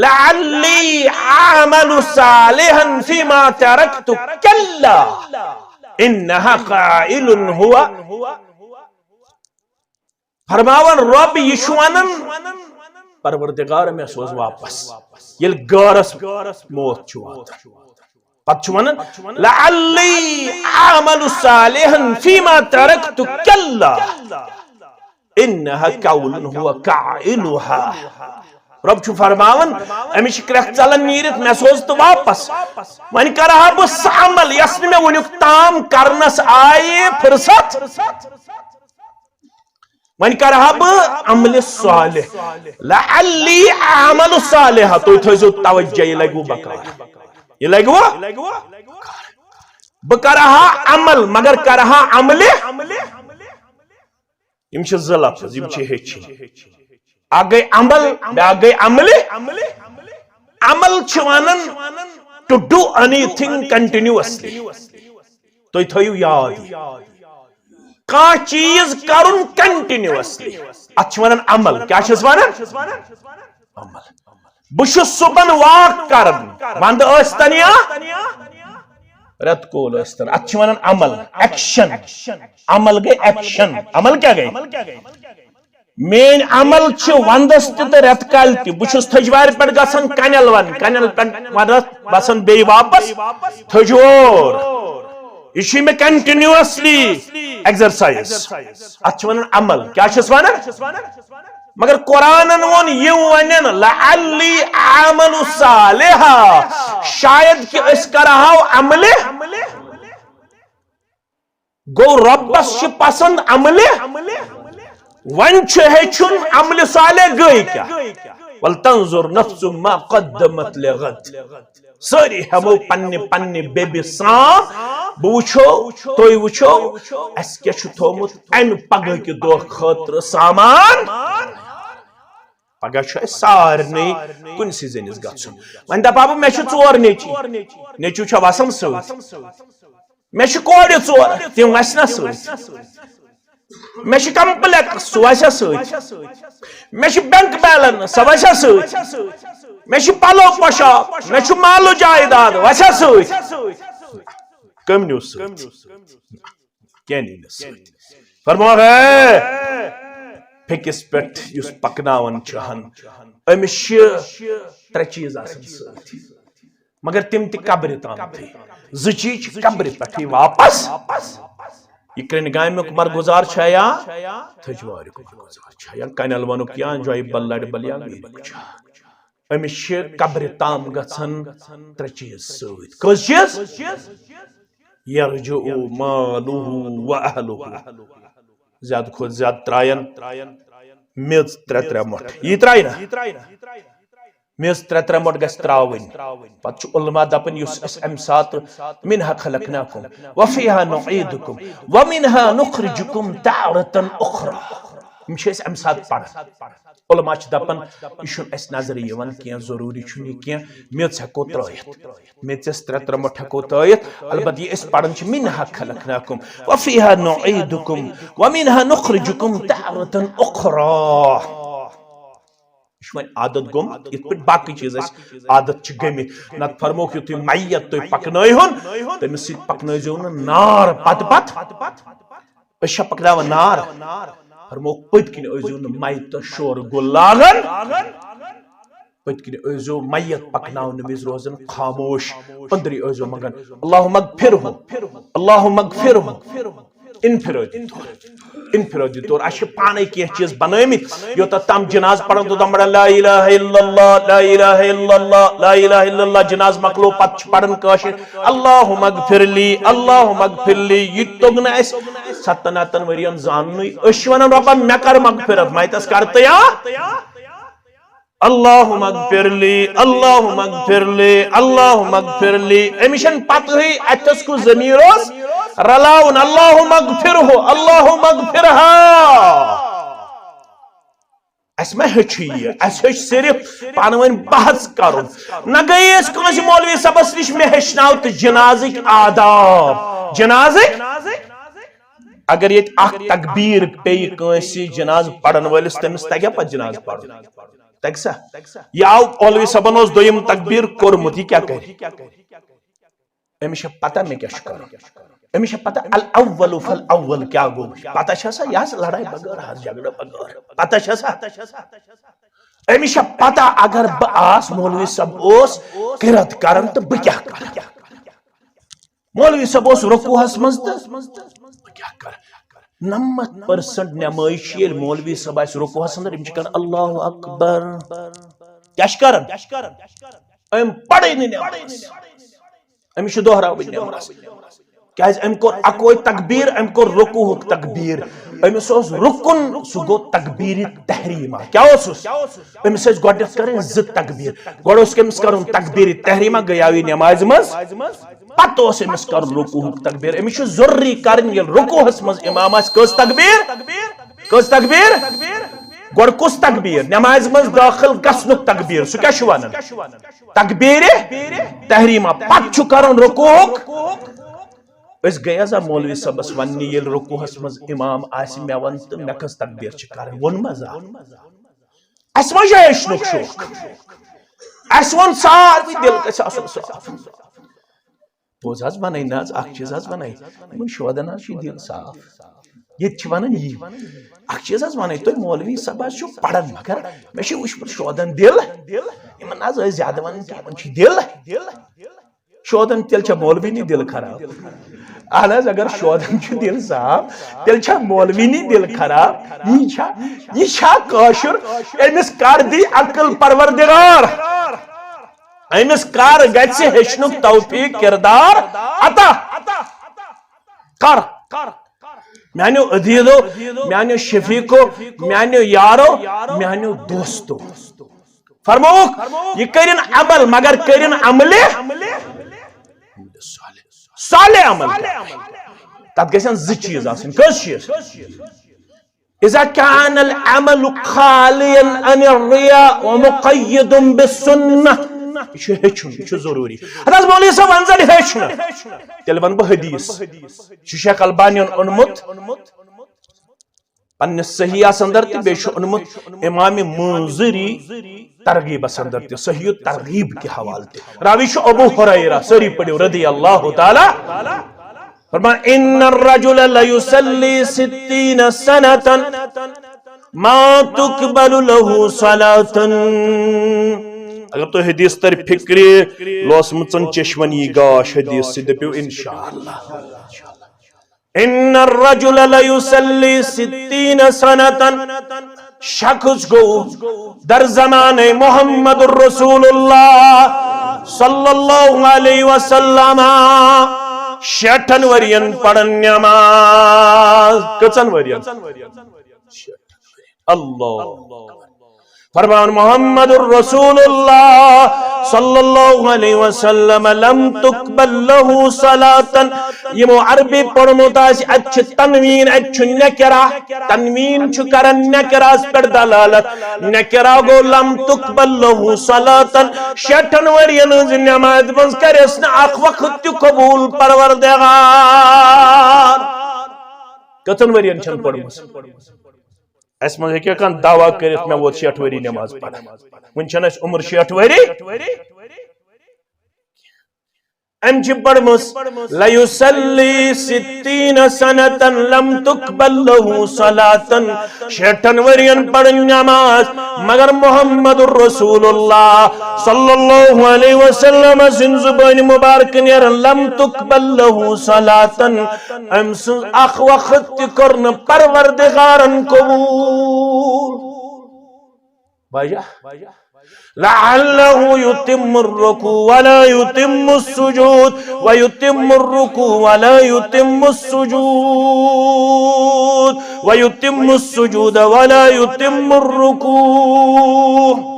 لعلی اعمل صالحا فيما تركت كلا انها قائل هو فرماون رب یشوانن پروردگار میں سوز واپس یل گارس موت چھوات پتچوانن لعلی اعمل صالحا فيما تركت كلا انها قول هو قائلها رب چھو فرماون امش کرخ چلن نیرت میں سوز تو واپس ون کرہا بہ سہ عمل یس میں ونیک تام کرنس آئی فرصت ون کرہا بہ عمل صالح لعلی اعمل صالح تو تھزو توجہ یہ لگو بکار یہ لگو بہ کرہا عمل مگر کرہا عمل یم چھ زٕ لفظ یم چھ ہیچھی آگئی عمل بیاگئی عمل عمل چھ ونن to do anything continuously تو تھیو یاد کان چیز کرن کنٹینیوسلی ات چھ ونن عمل کیا چھس ونن عمل بہ چھس صبح واک کرن وند ٲستن یا رت کول ٲستن ات چھ ونن عمل ایکشن عمل گئی ایکشن عمل کیا گئی مین عمل چھ وندس تہ رت کال تہ بہس تھجوار پہ گھن کنل ون کنل پہ ونس بسن بی واپس تھجور یہ میں کنٹینیوسلی ایگزرسائز ات ون عمل کیا ونان مگر قرآن وون یہ ونن لعلی اعمل صالحا شاید کہ اس کرہو عمل گو ربس چھ پسند عمل ون چھ ہیچن عمل صالح گئی کیا ولتنظر نفس ما قدمت لغد ساری ہمو پنی پنی بیبی سان بہ وچھو توئی وچھو اس کیا چھ تھومت امہ پگہ کہ دہ خاطر سامان پگہ چھ سارنی کنسی زنس گژھن ون دپا بہ مے چھ ژور نیچی نیچو چھ وسن سۭتۍ مے چھ کورِ ژور تم وسنا سۭتۍ مے چھ کمپلیکس سہ وسیا سۭتۍ مے چھ بینک بیلنس سہ وسیا سۭتۍ مے چھ پلو پوشاک مے چھ مالو جائیداد وسیا سۭتۍ کم نیو سۭتۍ کیا نیس سۭتۍ فرماو ہے پھکس پٮ۪ٹھ یُس پکناون چھہن أمِس چھِ ترٛےٚ چیٖز آسان سۭتۍ مگر تِم تہِ قبرِ تامتھٕے زٕ چیٖز چھِ قبرِ پٮ۪ٹھٕے واپس یہ کرن گامیک مرگزار چھا یا تھجواریک مرگزار چھا یا کنل ونک یا جوئی بلڑ بلیا ویرک چھا امس چھ قبر تام گژھن ترٛےٚ چیٖز سۭتۍ کٔژ چیٖز یرجع مالہ و اہلہ زیادٕ کھۄتہٕ زیادٕ ترٛاین میٚژ ترٛےٚ مۄٹھ یی ترٛایہِ نا میٚژ ترٛےٚ مۄٹھ گژھِ ترٛاوٕنۍ پتہٕ چھُ علما دپان یُس أسۍ امہِ ساتہٕ منہا خلقناکم وفیہا نعیدکم ومنہا نخرجکم تارة اخرى یم چھِ أسۍ امہِ ساتہٕ پران علما چھِ دپان یہِ چھُنہٕ اَسہِ نظرِ یِوان کینٛہہ ضروٗری چھُنہٕ یہِ کینٛہہ میٚژ ہٮ۪کو ترٛٲیِتھ میٚژس ترٛےٚ مۄٹھ ہٮ۪کو ترٛٲیِتھ البتہ یہِ أسۍ پران چھِ منہا خلقناکم وفیہا نعیدکم ومنہا نخرجکم تارة اخرى عادت گوم یت پہ باقی چیز عادت گمت نت فرموک یو تھی میت تھی پکنائہن تمس سی پکنائزو نار پت پت أسۍ پکنا نار فرموک پت کن ٲسزو میت شور گل لاگن پت کن ٲسزو میت پکناون وز روزن خاموش أندری ٲسزو منگن اللہم اغفرہ اللہم اغفرہ انفرادی طور اچھے پانے کی چیز بنائمت یوتا تم جناز پڑھن تو دمڑا لا الہ الا اللہ لا الہ الا اللہ لا الہ الا اللہ جناز مکلو پتہ پڑھن کاشر اللہم اغفر لی اللہم اغفر لی یہ توگنا اس ستناتن ورین زاننی اشوانا ربا میں کر مغفرت مائتس کرتا یا اللہم اغفر لی اللہم اغفر لی اللہم اغفر لی امیشن پتہ ہی اتس کو ضمیروس رلاون اللہم اغفرہ اللہم اغفرہا اس میں ہچھی ہے اس ہچ صرف پانوین بحث کرن نہ گئی اس کنسی مولوی صبس نش میں ہچناو تو جنازک آداب جنازک اگر یہ اخ تکبیر پی کنسی جناز پڑھن ولس تمس تگیا پت جناز پڑھن تگ سا یہ آو مولوی صبن اس دویم تکبیر کرمت یہ کیا کہہ امیشہ پتہ میں کیا شکر امیشہ پتہ الاول فالاول کیا گو پتہ چھسا یہاں سے لڑائی بغیر ہاتھ جھگڑا بغیر پتہ چھسا امیشہ پتہ اگر باس مولوی صاحب اس قرات کرن تو بکیا کر مولوی صاحب اس رکوع ہسمز کیا کر 90% نمائش یل مولوی صاحب اس رکوع ہسمز امچ کر اللہ اکبر کیا کرن ام پڑے نماز امس دہراوی نماز کیاز ام کور اکوئی تکبیر ام کور رکوع تکبیر امس اوس رکن سہ گو تکبیر تحریمہ کیا اوسس امس ٲسۍ گۄڈنیٚتھ کرٕنۍ زٕ تکبیر گۄڈٕ اوس أمِس کرُن تکبیر تحریمہ گٔیاو یہِ نمازِ منٛز پتہٕ اوس أمِس کرُن رکوع تکبیر امس چھُ ضروری کرٕنۍ ییٚلہِ رکوعس منٛز امام آسہِ کٔژ تکبیر گۄڈٕ کُس تکبیر نمازِ منٛز داخل گژھنُک تکبیر سُہ کیاہ چھُ ونان تکبیر تحریمہ پتہٕ چھُ کرُن رکوع اس گیا سا مولوی صاحبس وننی یل رکوعس مز امام آسی مے ون تو مے کس تکبیر چھ کرن ون مزا اس ما ہیچنک شوق اس ون ساروی دل گژھِ آسُن صاف بوز حظ وناے نا اکھ چیز حظ وناے یمن شودن حظ چھ دل صاف یہ چھ ونان یہ اکھ چیز حظ وناے تُہۍ مولوی صاحب حظ چھو پران مگر مے چھ وٕچھمُت شودن دل یمن حظ ٲسۍ زیادٕ ونان کہِ یمن چھ دل شودن تیل چھ مولوی نی دل خراب اہن اگر شودن چھ دل صاف تیل چھ مولوی نی دل خراب یہ چھا کاشر امس کر دی عقل پروردگار امس کر گژھِ ہیچنُک توفیق کردار عطا کر میانیو عزیزو میانیو شفیقو میانیو یارو میانیو دوستو فرموک یہ کرن عمل مگر کرن عمل صالح عمل تب گژھن زٕ چیز آسن کس چیز اذا كان العمل خاليا عن الرياء ومقيد بالسنه یہ ہیچن یہ ضروری حضرت مولوی صاحب ونزل ہیچن تیل ون بہ حدیث شیخ البانی اونمت پنس صحیح اندر تہ بیٚیہِ چھُ اونمت امام منذری ترغیب اندر تہ صحیح ترغیب کے حوالہ تہ راوی چھُ ابو ہریرہ سری پڑھو رضی اللہ تعالی فرمان ان الرجل ليصلي 60 سنة ما تقبل له صلاة اگر تو حدیث تر فکری لوس مچن چشمنی گاش حدیث سے دپیو انشاءاللہ ان الرجل ليصلي 60 سنة شخص گو در زمان محمد الرسول اللہ صلی اللہ علیہ وسلم 60 ورین پڑھن نماز کچن ورین اللہ فرمان محمد الرسول اللہ صلی اللہ علیہ وسلم لم تقبل له صلاة یمو عربی پڑھمت آسی اچھ تنوین اچھ نکرہ تنوین چھ کرن نکرہ اس پر دلالت نکرہ گو لم تقبل له صلاة 60 ورین نماز بنز کرسن اخ وقت قبول پروردگار کتن ورین چھن پڑھمت اس من ہیکیا کان دعویٰ کرت میں وہ 60 وری نماز پڑھا ون چھن اس عمر 60 وری ام چھ پڑھمس لیصلی 60 سنة لم تقبل له صلاة 60 ورین پڑھن نماز مگر محمد الرسول اللہ صلی اللہ علیہ وسلم سن زبان مبارک نیر لم تقبل له صلاة ام سن اخ وقت کرن پروردگارن قبول باجا لعله يتم الركوع ولا يتم السجود ويتم الركوع ولا يتم السجود ويتم السجود ولا يتم الركوع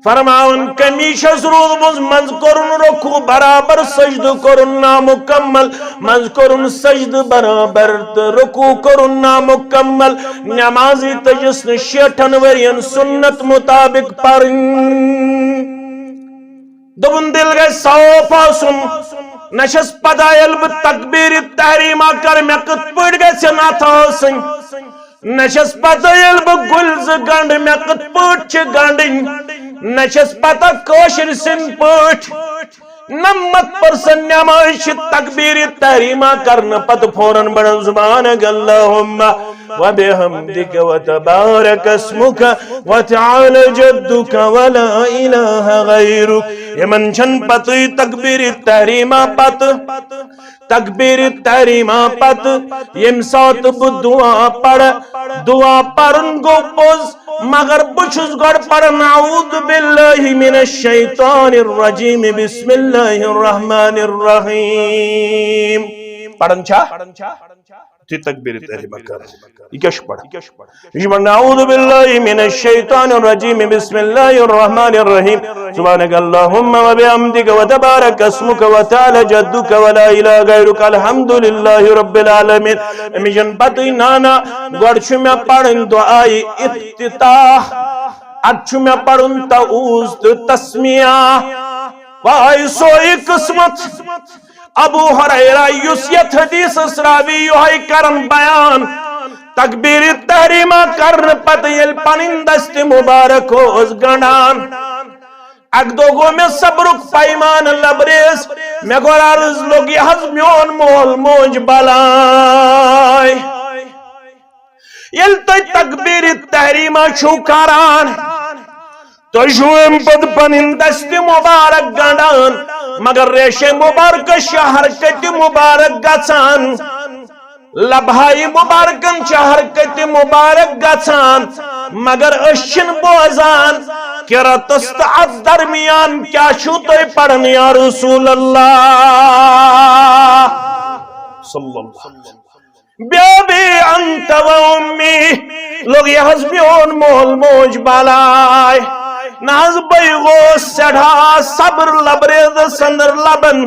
فرماون کمیش روز منز کرن رکوع برابر سجد کرن نامکمل منز کرن سجد برابر رکوع کرن نامکمل نمازی تجسن 60 ورین سنت مطابق پرن دبن دل گئے صاف آسن نشس پدا یلب تکبیر تحریمہ کر میں کت پڑ گئے سنات آسن نشس پدا یلب گلز گنڈ میں کت پڑ چھ گنڈن نشس پتا کوشر سن پوٹ 90% نماز تکبیر تحریمہ کرنا پت فوراً بڑن زبانک اللہم وبحمدک وتبارک اسمک وتعالی جدک ولا الہ غیرک یہ منشن پت تکبیر تحریمہ پت تکبیر تحریمہ پت یم سات دعا پڑھ دعا پڑھن گو پوز مگر بچھس گڑ پڑھن اعوذ باللہ من الشیطان الرجیم بسم اللہ الرحمن الرحیم پڑھن چھا تی تکبیر تحریمہ کر یہ کیا پڑھ یہ اعوذ باللہ من الشیطان الرجیم بسم اللہ الرحمن الرحیم سبحانک اللہم و بحمدک و تبارک اسمک و تعالی جدک و لا الہ غیرک الحمدللہ رب العالمین امیشن پتوی نانا گوڑ چھو میں پڑھن دعائی افتتاح اچھو میں پڑھن تعوذ تسمیہ وائی سوئی قسمت ابو ہریرہ یسیت حدیث اسراوی یوہی کرن بیان تکبیر تحریمہ کرن پتیل پنن دست مبارک ہو اس گنڈان اک دوگو میں صبرک پیمان لبریز میں گوڑ عرض لوگی حضمیون مول موج بلائی یل تو تکبیر تحریمہ چھوکاران تو شویم پد پنن دست مبارک گنڈان مگر ریش مبارک شہر کت مبارک گچان لبھائی مبارکن شہر کت مبارک گچان مگر اشن بوزان کرتست ات درمیان کیا شو تو پڑھن یا رسول اللہ صلی اللہ علیہ وسلم بیابی انت و امی لوگ یہ حضمیون مول موج بالائی ناز بیغو سڑھا صبر لبرید سندر لبن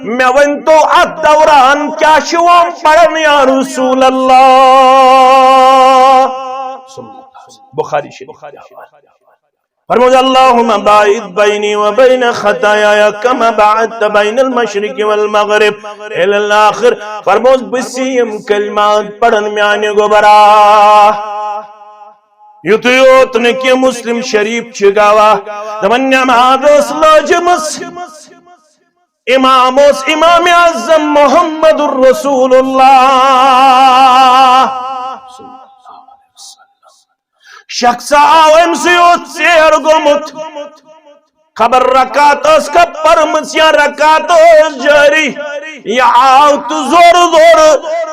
میں ون تو ات دوران کیا شوام پڑھن یا رسول اللہ بخاری شریف فرمود اللہم باعد بینی و بین خطایا کما باعدت بین المشرق والمغرب الاخر فرمود بسیم کلمات پڑھن میں آنے گو برا یوتیوت نے کی مسلم شریف چگاوا دمن نماز لاجمس امام اعظم محمد الرسول اللہ شخص آو امسیوت سیر گمت خبر رکات اس کا پرمس یا رکات اس جاری یا آو تو زور زور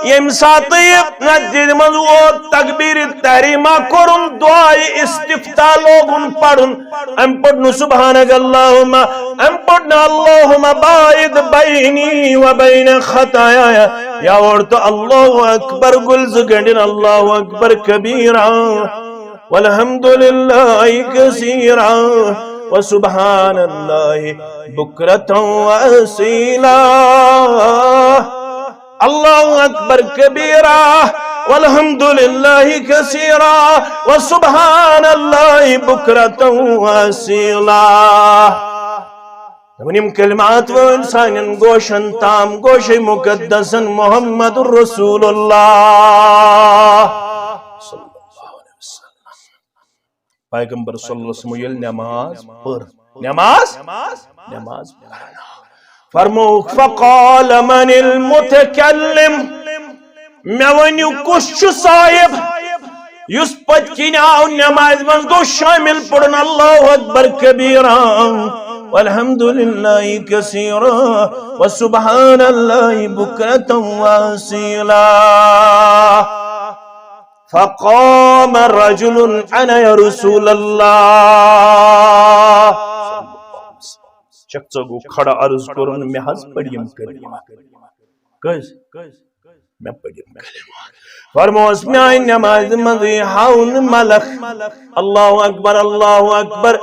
یم ساتھ ندید مضوط تکبیر تحریمہ کرن دعائی استفتاح لوگن پڑھن ام پڑھن سبحانک اللہم ام پڑھن اللہم باعد بینی و بین خطایا یا ورد اللہ اکبر گلز گنڈن اللہ اکبر کبیرا والحمدللہ کثیرا وسبحان اللہ بکرتا واسیلا اللہ اکبر کبیرا والحمدللہ کثیرا وسبحان اللہ بکرتا واسیلا ونیم کلمات و انسان گوشن تام گوش مقدسن محمد الرسول اللہ پیغمبر صلی اللہ علیہ وسلم یل نماز پر نماز فرمو فقال من المتکلم میں ونیو کشچ صاحب یس پت کنیاو نماز من گو شامل پڑھن اللہ اکبر کبیرا والحمدللہ کثیرا وسبحان اللہ بکرتا واسیلا فقام رجل انا یا رسول اللہ شخص کو کھڑا عرض کرن میں حض پڑھیم کلمہ کس میں پڑھیم کلمہ فرمو اس میں آئین نماز مضی حاون ملک اللہ اکبر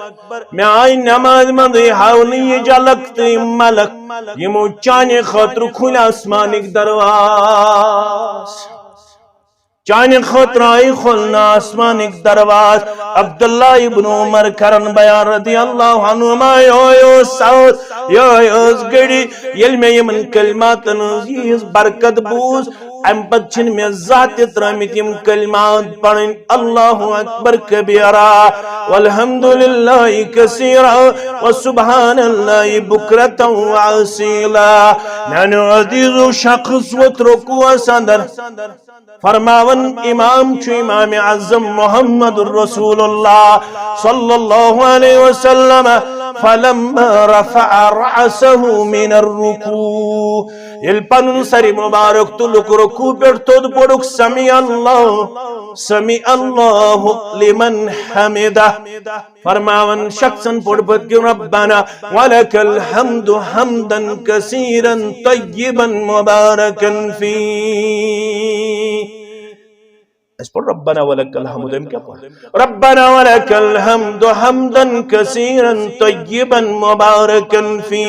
میں آئین نماز مضی حاون یہ جلکتی ملک یہ مو چانے خطر کھل آسمانک درواز چانے خطر آئی کھلنا آسمانک درواز عبداللہ ابن عمر کرن بیان رضی اللہ عنہما یو سعود یو گڑی یل میں یمن کلمات نزیز برکت بوز ام پتچن میں ذات ترامت یم کلمات پڑھن اللہ اکبر کبیرا والحمدللہ کثیرا وسبحان اللہ بکرتا واسیلا نانو عزیز و شخص و ترکو سندر فرماون امام چھو امام اعظم محمد الرسول اللہ صلی اللہ علیہ وسلم فلما رفع رأسه من الركوع یل پنن سر مبارک تلک رکوع پر تود پڑک سمیع اللہ لمن حمدہ فرماون شخصاً پڑ پت کہ ربنا ولک الحمد حمدا کثیرا طیبا مبارکا فی اس پر ربنا ولک الحمد کیا پڑھ ربنا ولک الحمد حمدا کثیرا طیبا مبارکا فی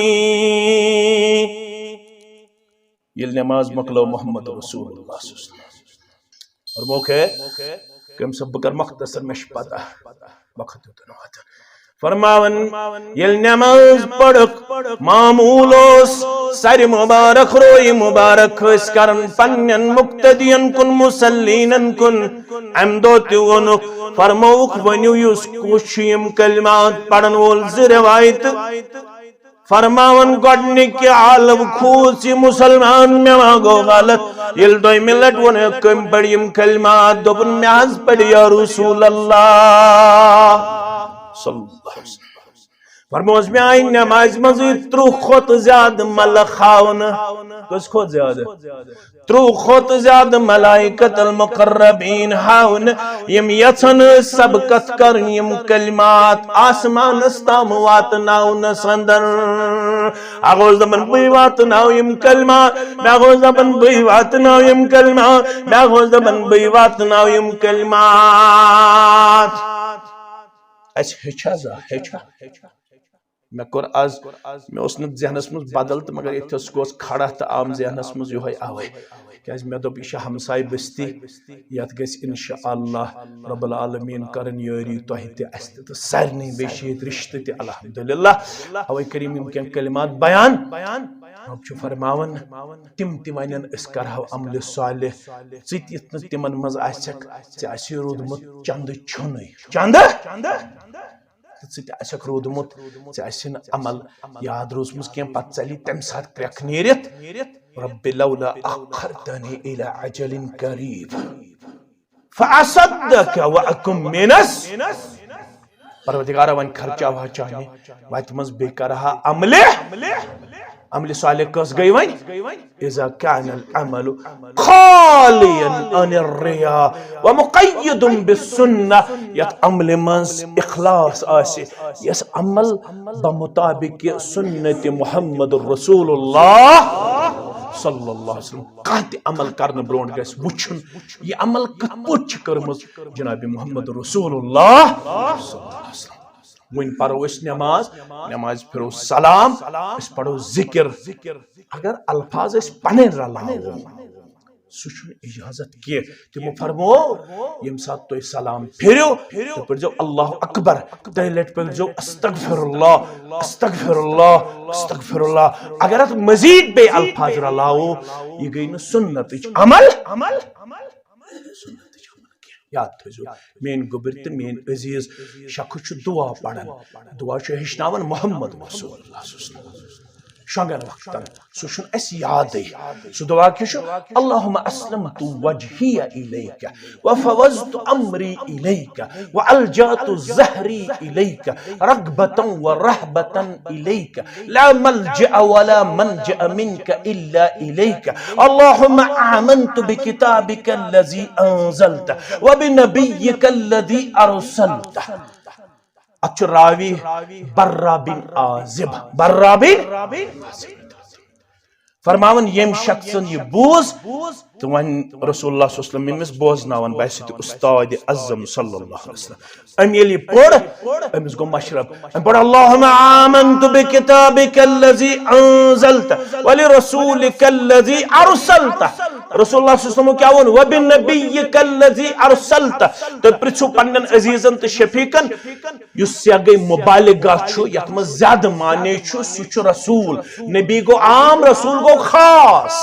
یہ نماز مکلو محمد رسول اللہ صلی اللہ علیہ وسلم اور موقع ہے کہ ہم سب بکر مختصر میں پتا وقت ہوتا نواتا فرماون یل نماز پڑک معمولوس سر مبارک روی مبارک اس کرن پنین مقتدین کن مسلینن کن عمدو تیونک فرموک ونیو یس کوشیم کلمات پڑن وول روایت فرماون گوڑنی کی عالم خوصی مسلمان میں مانگو غلط یل دوئی ملت ونے کم پڑیم کلمات دوبن میں حض پڑی یا رسول اللہ صلی اللہ علیہ وسلم فرموز میں آئی نماز مزید ترو خود زیاد ملخاون کس خود زیاد ترو خود زیاد ملائکت المقربین ہاون یم یتن سبقت کر یم کلمات آسمان استام واتناون سندر آغوز دمن بی واتناو یم کلمات آغوز دمن بی واتناو یم کلمات آغوز دمن بی واتناو یم کلمات اس ہچا زا ہچا میں کور آز میں اس نے ذہنس مز بدل تو مگر ایک اس کو کھڑا تا عام ذہنس مز یہ آوے کہ میں دو پیشہ ہمسائی بستی یاد گیس انشاءاللہ رب العالمین کرن یوری توہیت استت سرنی بیشیت رشتت الحمدللہ اوے کریم امکان کلمات بیان رب چھو فرماون تم تیوانین اس کرہو عمل صالح چیت اتنا تمن مز آسک چاسی رودمت چند چھنی چند ژٕ روٗدمُت ژےٚ آسہِ نہٕ عمل یاد روٗزمٕژ کینٛہہ پتہٕ ژَلہِ تَمہِ ساتہٕ کرٛٮ۪کھ نیٖرِتھ رب لولا أخرتني إلى أجل قريب فأصدق وأكن من پروردگارا وۄنۍ خرچاوہا چانہِ وتہِ منٛز بیٚیہِ کرہا عملِ صالح کٔژ گٔے وۄنۍ إذا كان العمل خاليا عن الرياء ومقيد بالسنة يت عمل منز إخلاص آسي يس عمل بمطابق سنة محمد رسول الله صلی اللہ علیہ وسلم کانتی عمل کرنے برونڈ گیس وچھن یہ عمل کپوچ کرمز جناب محمد رسول اللہ صلی اللہ علیہ وسلم وین پڑھو اس نماز پھرو سلام اس پڑھو ذکر اگر الفاظ اس پنے رلاو سوچن اجازت کیے تمو فرمو یم ساتھ تو سلام پھیرو تو پڑھ جو اللہ اکبر تیلیٹ پڑھ جو استغفر اللہ استغفر اللہ استغفر اللہ اگر ات مزید بے الفاظ رلاو یہ گئی نا سنت عمل یاد تھو مین گبر تو مین عزیز شخص دعا پڑھن دعا ہچناون محمد رسول اللہ صلی اللہ علیہ وسلم شنگن وقتن سوشن اس یاد سو دعا کیشو اللہم اسلمت وجہی الیک وفوضت امری الیک والجات زہری الیک رغبتا ورہبتا الیک لا ملجأ ولا منجأ منک الا الیک اللہم آمنت بکتابک الذی انزلت وبنبیک الذی ارسلت اچھو راوی برا بن عازب برا بن فرماون یم شخصن یہ بوز تو ون رسول اللہ صلی اللہ علیہ وسلم مس بوزناون بحثت استاد اعظم صلی اللہ علیہ وسلم ام یلی پڑھ امس گو مشرب ام پڑھ اللہم آمنت بکتابک الذی انزلت ولرسولک الذی ارسلت رسول اللہ صلی اللہ علیہ وسلم کیا ون وبنبیک الذی ارسلت تو پرچھو پنن عزیزن تو شفیقن یس سے گئی مبالغہ چھو یتم زیادہ معنی چھو سچ رسول نبی گو عام رسول گو خاص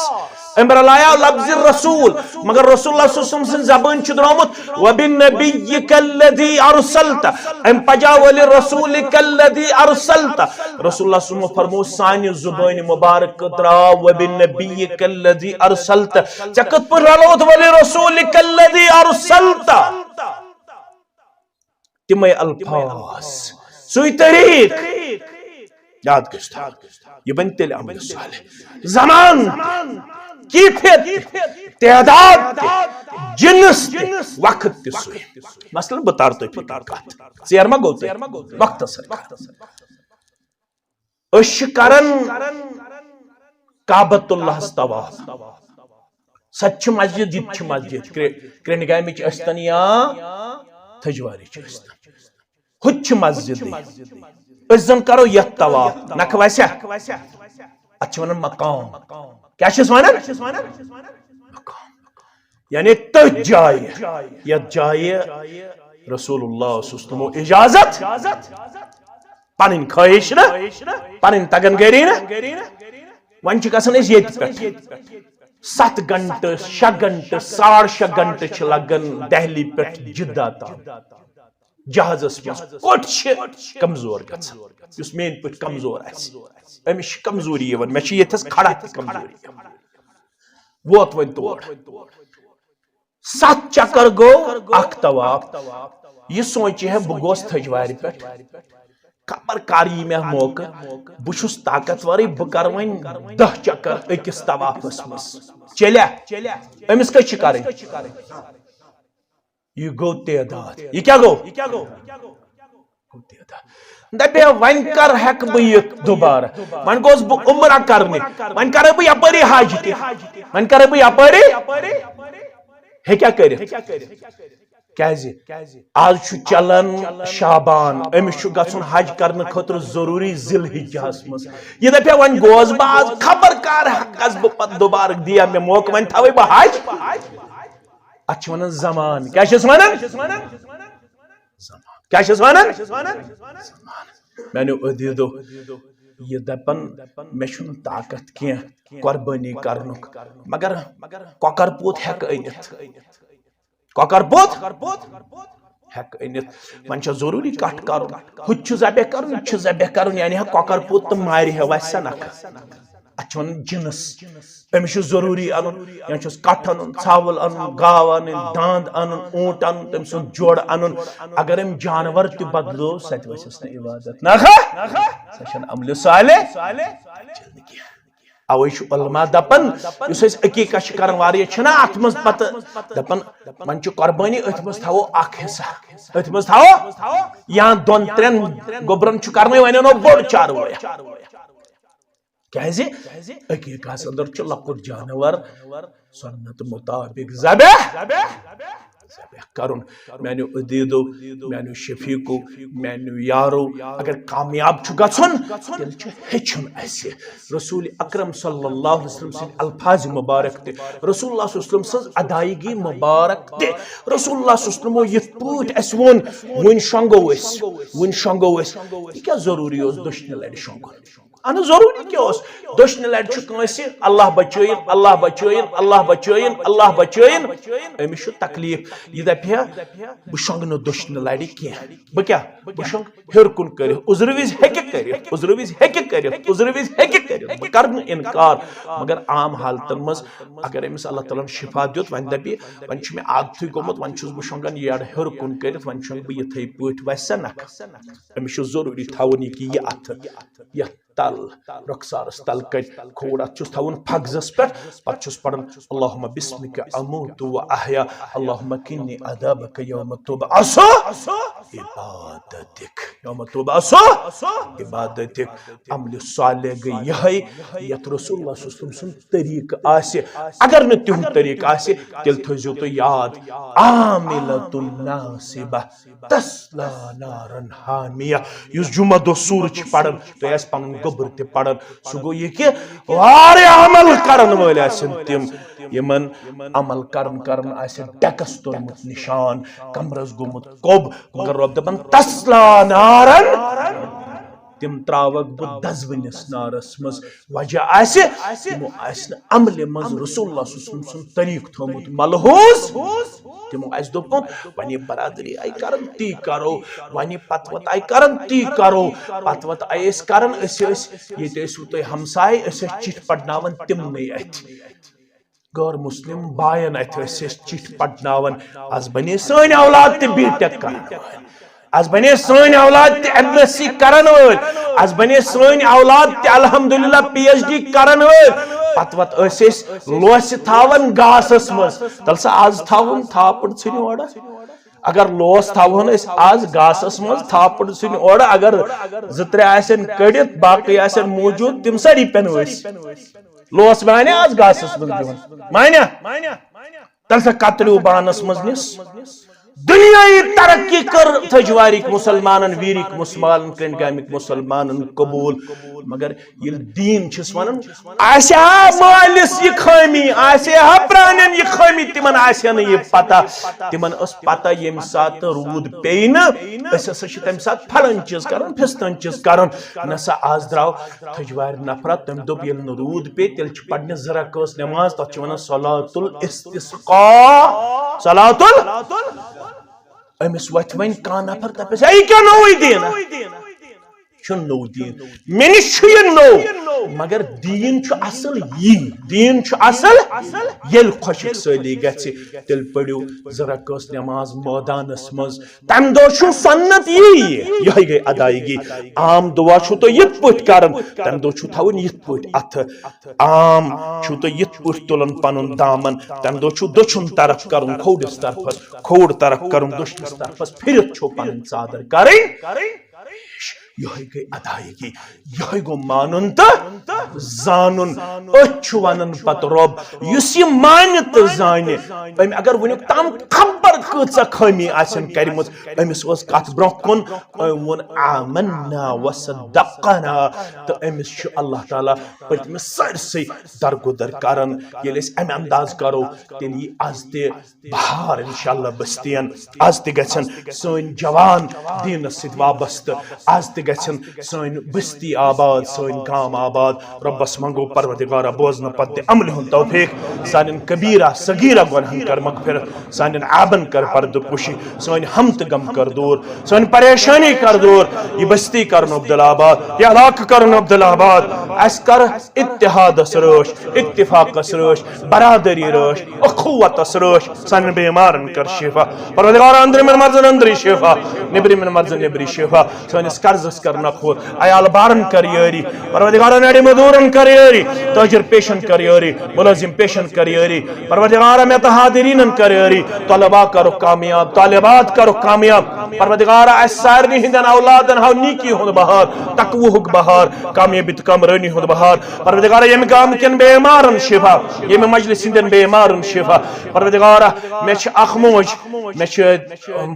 امر لایا لفظ رسول مگر رسول اللہ صلی اللہ علیہ وسلم زبان چھ درامت وبالنبیک الذی ارسلت ام پجا ولی رسولک الذی ارسلت رسول اللہ صلی اللہ علیہ وسلم فرمو سانی زبان مبارک درا وبالنبیک الذی ارسلت چکت پر رلوت ولی رسولک الذی ارسلت تمہیں الفاظ سوئی طریق یاد کرتا یہ بنتے لئے عمل صالح زمان کیفیت تعداد جنس وقت تی سوئی مثلا بتارتو ہی پتارکات سیرما گوتے وقت سر اشکرن کعبت اللہ استواف سچ مسجد جت مسجد کرنگائی میں چستن یا تھجواری چستن خچ مسجد ازن کرو یت طواف نک ویسا اچھا ونن مقام کیا چیز وانا مقام یعنی تج جائے یت جائے رسول اللہ صلی اللہ علیہ وسلم اجازت پنن خواہش نا پنن تگن گری نا ون چھ گژھان أسۍ ییٚتہِ پٮ۪ٹھ 7 گھنٹہ 6 گھنٹہ 6.5 گھنٹہ چھ لگان دہلی پٮ۪ٹھ جدہ تام جہازس مز کوٹ کمزور گژھان یس مین پٲٹھۍ کمزور آسہِ أمِس چھِ کمزوری یِوان مےٚ چھِ ییٚتھس کھڑا تہِ کمزوری ووت وۄنۍ تور 7 چکر گوٚو اکھ طواف یہِ سوٗنٛچہِ ہے بہٕ گوس تھجوارِ پٮ۪ٹھ خبر کر یی مےٚ موقعہٕ بہٕ چھُس طاقتورٕے بہٕ کرٕ وۄنۍ 10 چکر أکِس طوافس منٛز چلیا أمِس کٔژ چھِ کرٕنۍ یہ گو تعداد یہ کیا گو دپے ون کر ہیک بہ یت دوبارہ ون گوس بہ عمرہ کرنے ون کرے بہ یپاری حج تہ ون کرے بہ یپاری ہے کیا کرے کیازِ آز چھُ چلان شابان أمِس چھُ گژھُن حج کرنہٕ خٲطرٕ ضروٗری ذی الحجہس منٛز یہِ دپے وۄنۍ گوس بہٕ آز خبر کر ہٮ۪کس بہٕ پتہٕ دوبارٕ دِیا مےٚ موقعہٕ وۄنۍ تھاوے بہٕ حج اتھ چھِ ونان زمان کیا چھِس ونان کیا چھِس ونان میانیو عزیزو یہ دپان مےٚ چھُنہٕ طاقت کینٛہہ قۄربٲنی کرنُک مگر کۄکر پوٗت ہٮ۪کہٕ أنِتھ کۄکر پوٗت ہٮ۪کہٕ أنِتھ وۄنۍ چھا ضروٗری کٹھ کرُن ہُتہِ چھُ ذبح کرُن یہِ چھُ ذبح کرُن یعنی کۄکر پوٗت تہٕ مارِ ہے وسہِ سا نکھٕ اتھ چھِ ونان جنس أمِس چھُ ضروٗری انُن یا چھُس کٹھ انُن ژھاوُل انُن گاو انٕنۍ داند انُن اوٗنٹ انُن تٔمۍ سُنٛد جوڑ انُن اگر أمۍ جانور تہِ بدلو سۄ تہِ وسٮ۪س نہٕ عبادت نکھٕ سۄ چھنہٕ عملہِ صالح اوے چھُ علما دپان یُس أسۍ عقیٖقہ چھِ کران واریاہ چھِنہ اتھ منٛز پتہٕ دپان وۄنۍ چھُ قۄربٲنی أتھۍ منٛز تھاوو اکھ حصہٕ أتھۍ منٛز تھاوو یا 2-3 گوٚبرن چھُ کرنٕے وۄنۍ انو بوٚڑ چاروٲیا کیازِ عقیٖقہس اندر چھُ لۄکُٹ جانور سنت مطابق ذبح کرُن میانیو عزیزو میانیو شفیقو میانیو یارو اگر کامیاب چھُ گژھُن تیٚلہِ چھُ ہیٚچھُن اَسہِ رسول اکرم صلی اللہ علیہ وسلم سٕنٛدۍ الفاظ مبارک تہِ رسول اللہ صلی اللہ علیہ وسلم سٕنٛز ادائیگی مبارک تہِ رسول اللہ صلی اللہ علیہ وسلمو یِتھ پٲٹھۍ اَسہِ ووٚن وُنہِ شۄنگو أسۍ یہِ کیٛاہ ضروٗری اوس دٔچھنہِ لٹہِ شۄنگُن اہن ضروٗری کیٛاہ اوس دٔچھنہِ لٹہِ چھُ کٲنٛسہِ اللہ بچٲیِن اللہ بچٲیِن اللہ بچٲیِن اللہ بچٲیِن أمِس چھُ تکلیٖف یہِ دپہِ ہا بہٕ شۄنگہٕ نہٕ دٔچھنہِ لٹہِ کینٛہہ بہٕ کیٛاہ بہٕ شۄنگہٕ ہیوٚر کُن کٔرِتھ عُذرٕ وِزِ ہیٚکہِ کٔرِتھ عُذرٕ وِزِ ہیٚکہِ کٔرِتھ عُذرٕ وِزِ ہیٚکہِ کٔرِتھ بہٕ کرٕ نہٕ انکار مگر عام حالتن منٛز اگر أمِس اللہ تعالیٰ ہن شفا دیُت وۄنۍ دپہِ وۄنۍ چھُ مےٚ عادتھٕے گوٚمُت وۄنۍ چھُس بہٕ شۄنگان یٔڑ ہیوٚر کُن کٔرِتھ وۄنۍ شۄنگہٕ بہٕ یِتھٕے پٲٹھۍ وسہِ سا نکھٕ أمِس چھُ ضروٗری تھاوُن یہِ اتھٕ یتھ تل رخسارس تل کٔرۍ کھوڑ اتھ چھُس تھاوُن فخذس پٮ۪ٹھ پتہٕ چھُس پران اللہُمہ بسمِکَ اموٗتُ و احیا اللہُمہ قِنِّی عذابَکَ یومَ تُبعثُ عبادتک یومَ تُبعثُ عبادتک عملِ صالح گٔے یِہے یتھ رسول اللہ صلی اللہ علیہ وسلم سُنٛد طریقہٕ آسہِ اگر نہٕ تِہُنٛد طریقہٕ آسہِ تیٚلہِ تھٲیزیو تُہۍ یاد عاملۃ ناصبہ تصلیٰ نارن حامیہ یُس جمعہ دۄہ سوٗرٕ چھِ پران تُہۍ آسہِ پنُن گوٚبُر تہِ پران سُہ گوٚو یہِ کہِ واریاہ عمل کرن وٲلۍ آسن تِم یِمن عمل کرن آسہِ ڈیکس توٚرمُت نشان کمرس گوٚمُت کوٚب مگر رۄب دپان تصلیٰ نارن تم تراوک بہ دزونس نارس مز وجہ آسہ تمو آسہ عمل مز رسول اللہ صلی اللہ علیہ وسلم طریق تھومت ملحوظ تمو آسہ دوپمت ونی برادری آئی کرن تی کرو ونی پت وت آئی کرن تی کرو پت وت آئی اس کرن یہ ٲسوٕ تُہۍ ہمسائے أسۍ ٲسۍ چِٹھ پڑناون تمنٕے اتھِ غیر مسلم باین اتھِ ٲسۍ أسۍ چِٹھ پڑناون آز بنے سٲنۍ اولاد تہِ بی ٹیک کرن وٲلۍ آز بنے سٲنۍ اولاد تہِ MSc کرن وٲلۍ آز بنے سٲنۍ اولاد تہِ الحمدللہ PhD کرن وٲلۍ پتہٕ وت ٲسۍ أسۍ لوسہِ تھاون گاسس منٛز تل سا آز تھاوُن تھاپڑ ژھٕنہِ اورٕ اگر لوس تھاون أسۍ آز گاسس منٛز تھاپڑ ژھٕنہِ اورٕ اگر زٕ ترٛےٚ آسن کٔڑِتھ باقٕے آسن موٗجوٗد تِم سٲری پٮ۪ن ؤسۍ لوس مانہِ آز گاسس منٛز دِوان مانیا تل سا کتریو بانس منٛز نِس دنیای ترقی کر تھجوارک مسلمانن ویرک مسلمان کنڈ گامک مسلمانن قبول مگر یل دین چھس ونن آسیا مالس یہ خامی آسیا پرانن یہ خامی تمن آسیا نہ یہ پتہ تمن اس پتہ یم سات رود پین اس اس تم سات پھلن چیز کرن پھستن چیز کرن نسا آز دراو تھجوار نفرت تم دب یل رود پے تل چھ پڑھنے ذرا کس نماز تچ ونن صلاۃ الاستسقاء صلاۃ امس وت ون کان نفر تپس اے کیا نوے دین چھن نو دین میں نش یہ نو مگر دین چھ اصل یہ دین چھ اصل یل خوشک سالی گژھِ تیل پڑھو ذرا کس نماز میدانس مز تم دو چھ سنت یہ گئی ادائیگی عام دعا چھ تو یت پٹ کرن تم دو چھ تھاون یت پٹ اتھ عام چھ تو یت پٹ تلن پنن دامن تم دو چھ دچھن طرف کرن کھوڑس طرف کھوڑ طرف کرن دچھنس طرف پھرت چھ پنن صادر کریں یہ گئی ادائیگی یہ گو مانن تو زانن اچھ ونن پت رب اس یہ مان تو زان اگر ونیک تام خبر کۭژاہ خٲمی آسن کرمژ امس اوس کتھ برونٛہہ کُن ووٚن آمنا وصدقنا تہٕ أمس چھُ اللہ تعالیٰ پٔتمِس سٲرسٕے درگُدر کران ییٚلہِ أسۍ امہِ انداز کرو تیٚلہِ یی آز تہِ بہار انشاءاللہ بستین آز تہِ گژھن سٲنۍ جوان دیٖنس سۭتۍ وابستہٕ آز تہِ گژھن سٲنۍ بستی آباد سٲنۍ گام آباد رۄبس منگو پروردگارا بوزنہٕ پتہٕ دِ عملہِ ہُنٛد توفیق سانٮ۪ن کبیرہ صغیرہ گۄنہن کر مغفرت سانٮ۪ن عابن کر پردٕ پوشی سٲنۍ ہم تہٕ غم کر دوٗر سٲنۍ پریشانی کر دوٗر یہِ بستی کرن عبدل آباد یہِ علاقہٕ کرن عبدل آباد اَسہِ کر اتحادس رٲچھ اتفاقس رٲچھ برادری رٲچھ اخوتس رٲچھ سانٮ۪ن بیمارن کر شفا پروردگارا أنٛدرِمٮ۪ن مرضن أنٛدری شفا نیبرِمٮ۪ن مرضن نیبری شفا سٲنِس قرضس کر نکھوت عیال بارن کر یٲری پروردگارا نڑِ مزوٗرن کر یٲری تاجر پیشن کر یٲری ملٲزم پیشن کر یٲری پروردگارا مےٚ تہٕ حاضریٖنن کر یٲری طلبا کرُکھ کامیاب طالبات کرُکھ کامیاب پروردگارا اَسہِ سارنٕے ہٕنٛدٮ۪ن اولادن ہاو نیٖکی ہُنٛد بہار تقوہُک بہار کامیٲبی تہٕ کامرٲنی ہُنٛد بہار پروردگارا ییٚمہِ گامہٕ کٮ۪ن بیمارن شفا ییٚمہِ مجلس ہٕنٛدٮ۪ن بیمارن شفا پروردگارا مےٚ چھِ اکھ موج مےٚ چھِ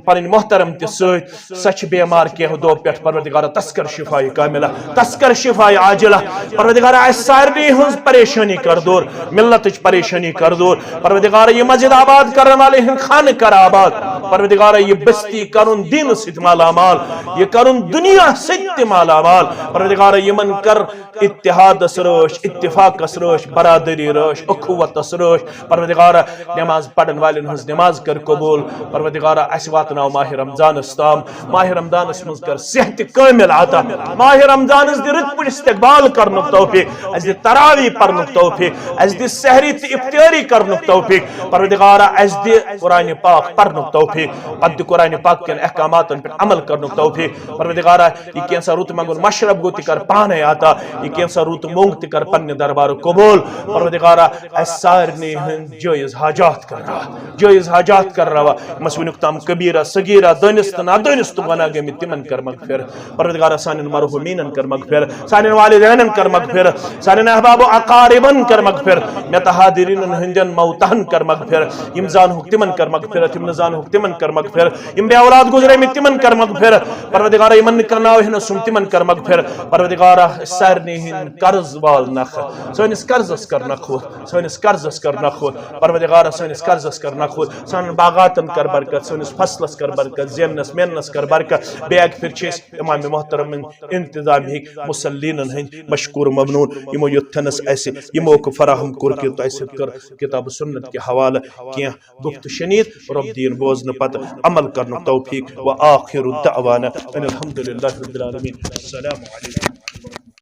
پنٕنۍ محترم تہِ سۭتۍ سۄ چھِ بیمار کینٛہہ دۄہ پٮ۪ٹھ پروردگارا تس کر شفا کاملہ تس کر شفا عاجلہ پروردگارا اَسہِ سارنٕے ہٕنٛز پریشانی کر دوٗر ملتٕچ پریشانی کر دوٗر پروردگارا یہِ مسجد آباد کرن والے ہٕنٛدۍ خانہٕ کر آباد پروردگارا یہِ بستی کرُن دیٖنہٕ سۭتۍ مالا مال یہِ کرُن دنیا سۭتۍ تہِ مالا مال پروردگارا یِمن کر اتحادس رٲچھ اتفاقس رٲچھ برادری رٲچھ اخوتس رٲچھ پروردگارا نماز پڑھن والٮ۪ن ہٕنٛز نماز کر قبول پروردگارا اَسہِ واتناو ماہِ رمضانس تام ماہِ رمضانس منٛز کر صحت کامل عطا ماہِ رمضانس دِ رٕتۍ پٲٹھۍ استقبال کرنُک توفیق اَسہِ دِ تراویح پرنُک توفیق اَسہِ دِ سحری تہٕ افطٲری کرنُک توفیق پروردگارا اَسہِ دِ قرآنِ پاک پرنُک توفیق پتہٕ دِ قرآنِ پاک کٮ۪ن احکاماتن پٮ۪ٹھ عمل کرنُک توفیق پروردگارا یہِ کینٛژھا رُت منٛگُن مشرب گوٚو تہِ کر پانے عطا یہِ کینٛژھا رُت موٚنگ تہِ کر پننہِ دربارُک قبول پروردگارا اَسہِ سارنٕے ہٕنٛدۍ جٲیز حاجات کر روا جٲیز حاجات کر روا یِمس وُنیُک تام کبیرہ صغیرہ دٲنِس تہٕ نادٲنِس تہٕ گۄناہ گٔمٕتۍ تِمن کر مغفر پروردگارا سانٮ۪ن مرحوٗمیٖنن کر مغفر سانٮ۪ن والدینن کر مغفر سانٮ۪ن احباب و اقاربن کر مغفر مےٚ تہٕ حاضریٖنن ہٕنٛدٮ۪ن موتاہن کر مغفر یِم زانہوکھ تِمن کر مغفرت یِم نہٕ زانہوکھ تِمن تمن کر مغفر یم بے اولاد گزرے میں تمن کر مغفر پروردگار یمن کرناو ہن سم تمن کر مغفر پروردگار سارنی ہن قرض وال نخ سونس قرضس کر نخوت سونس قرضس کر نخوت پروردگار سونس قرضس کر نخوت سون باغاتن کر برکت سونس فصلس کر برکت زینس مینس کر برکت بیاک پھر چیس امام محترم انتظامی مسلین ہند مشکور ممنون یمو یتھنس ایسے یمو کو فراہم کور کہ تو ایسے کر کتاب سنت کے حوالہ کیا گفت شنید رب دین بوزن پت عمل کرن توفیق وآخر دعوانا ان الحمد للہ رب العالمین السلام علیکم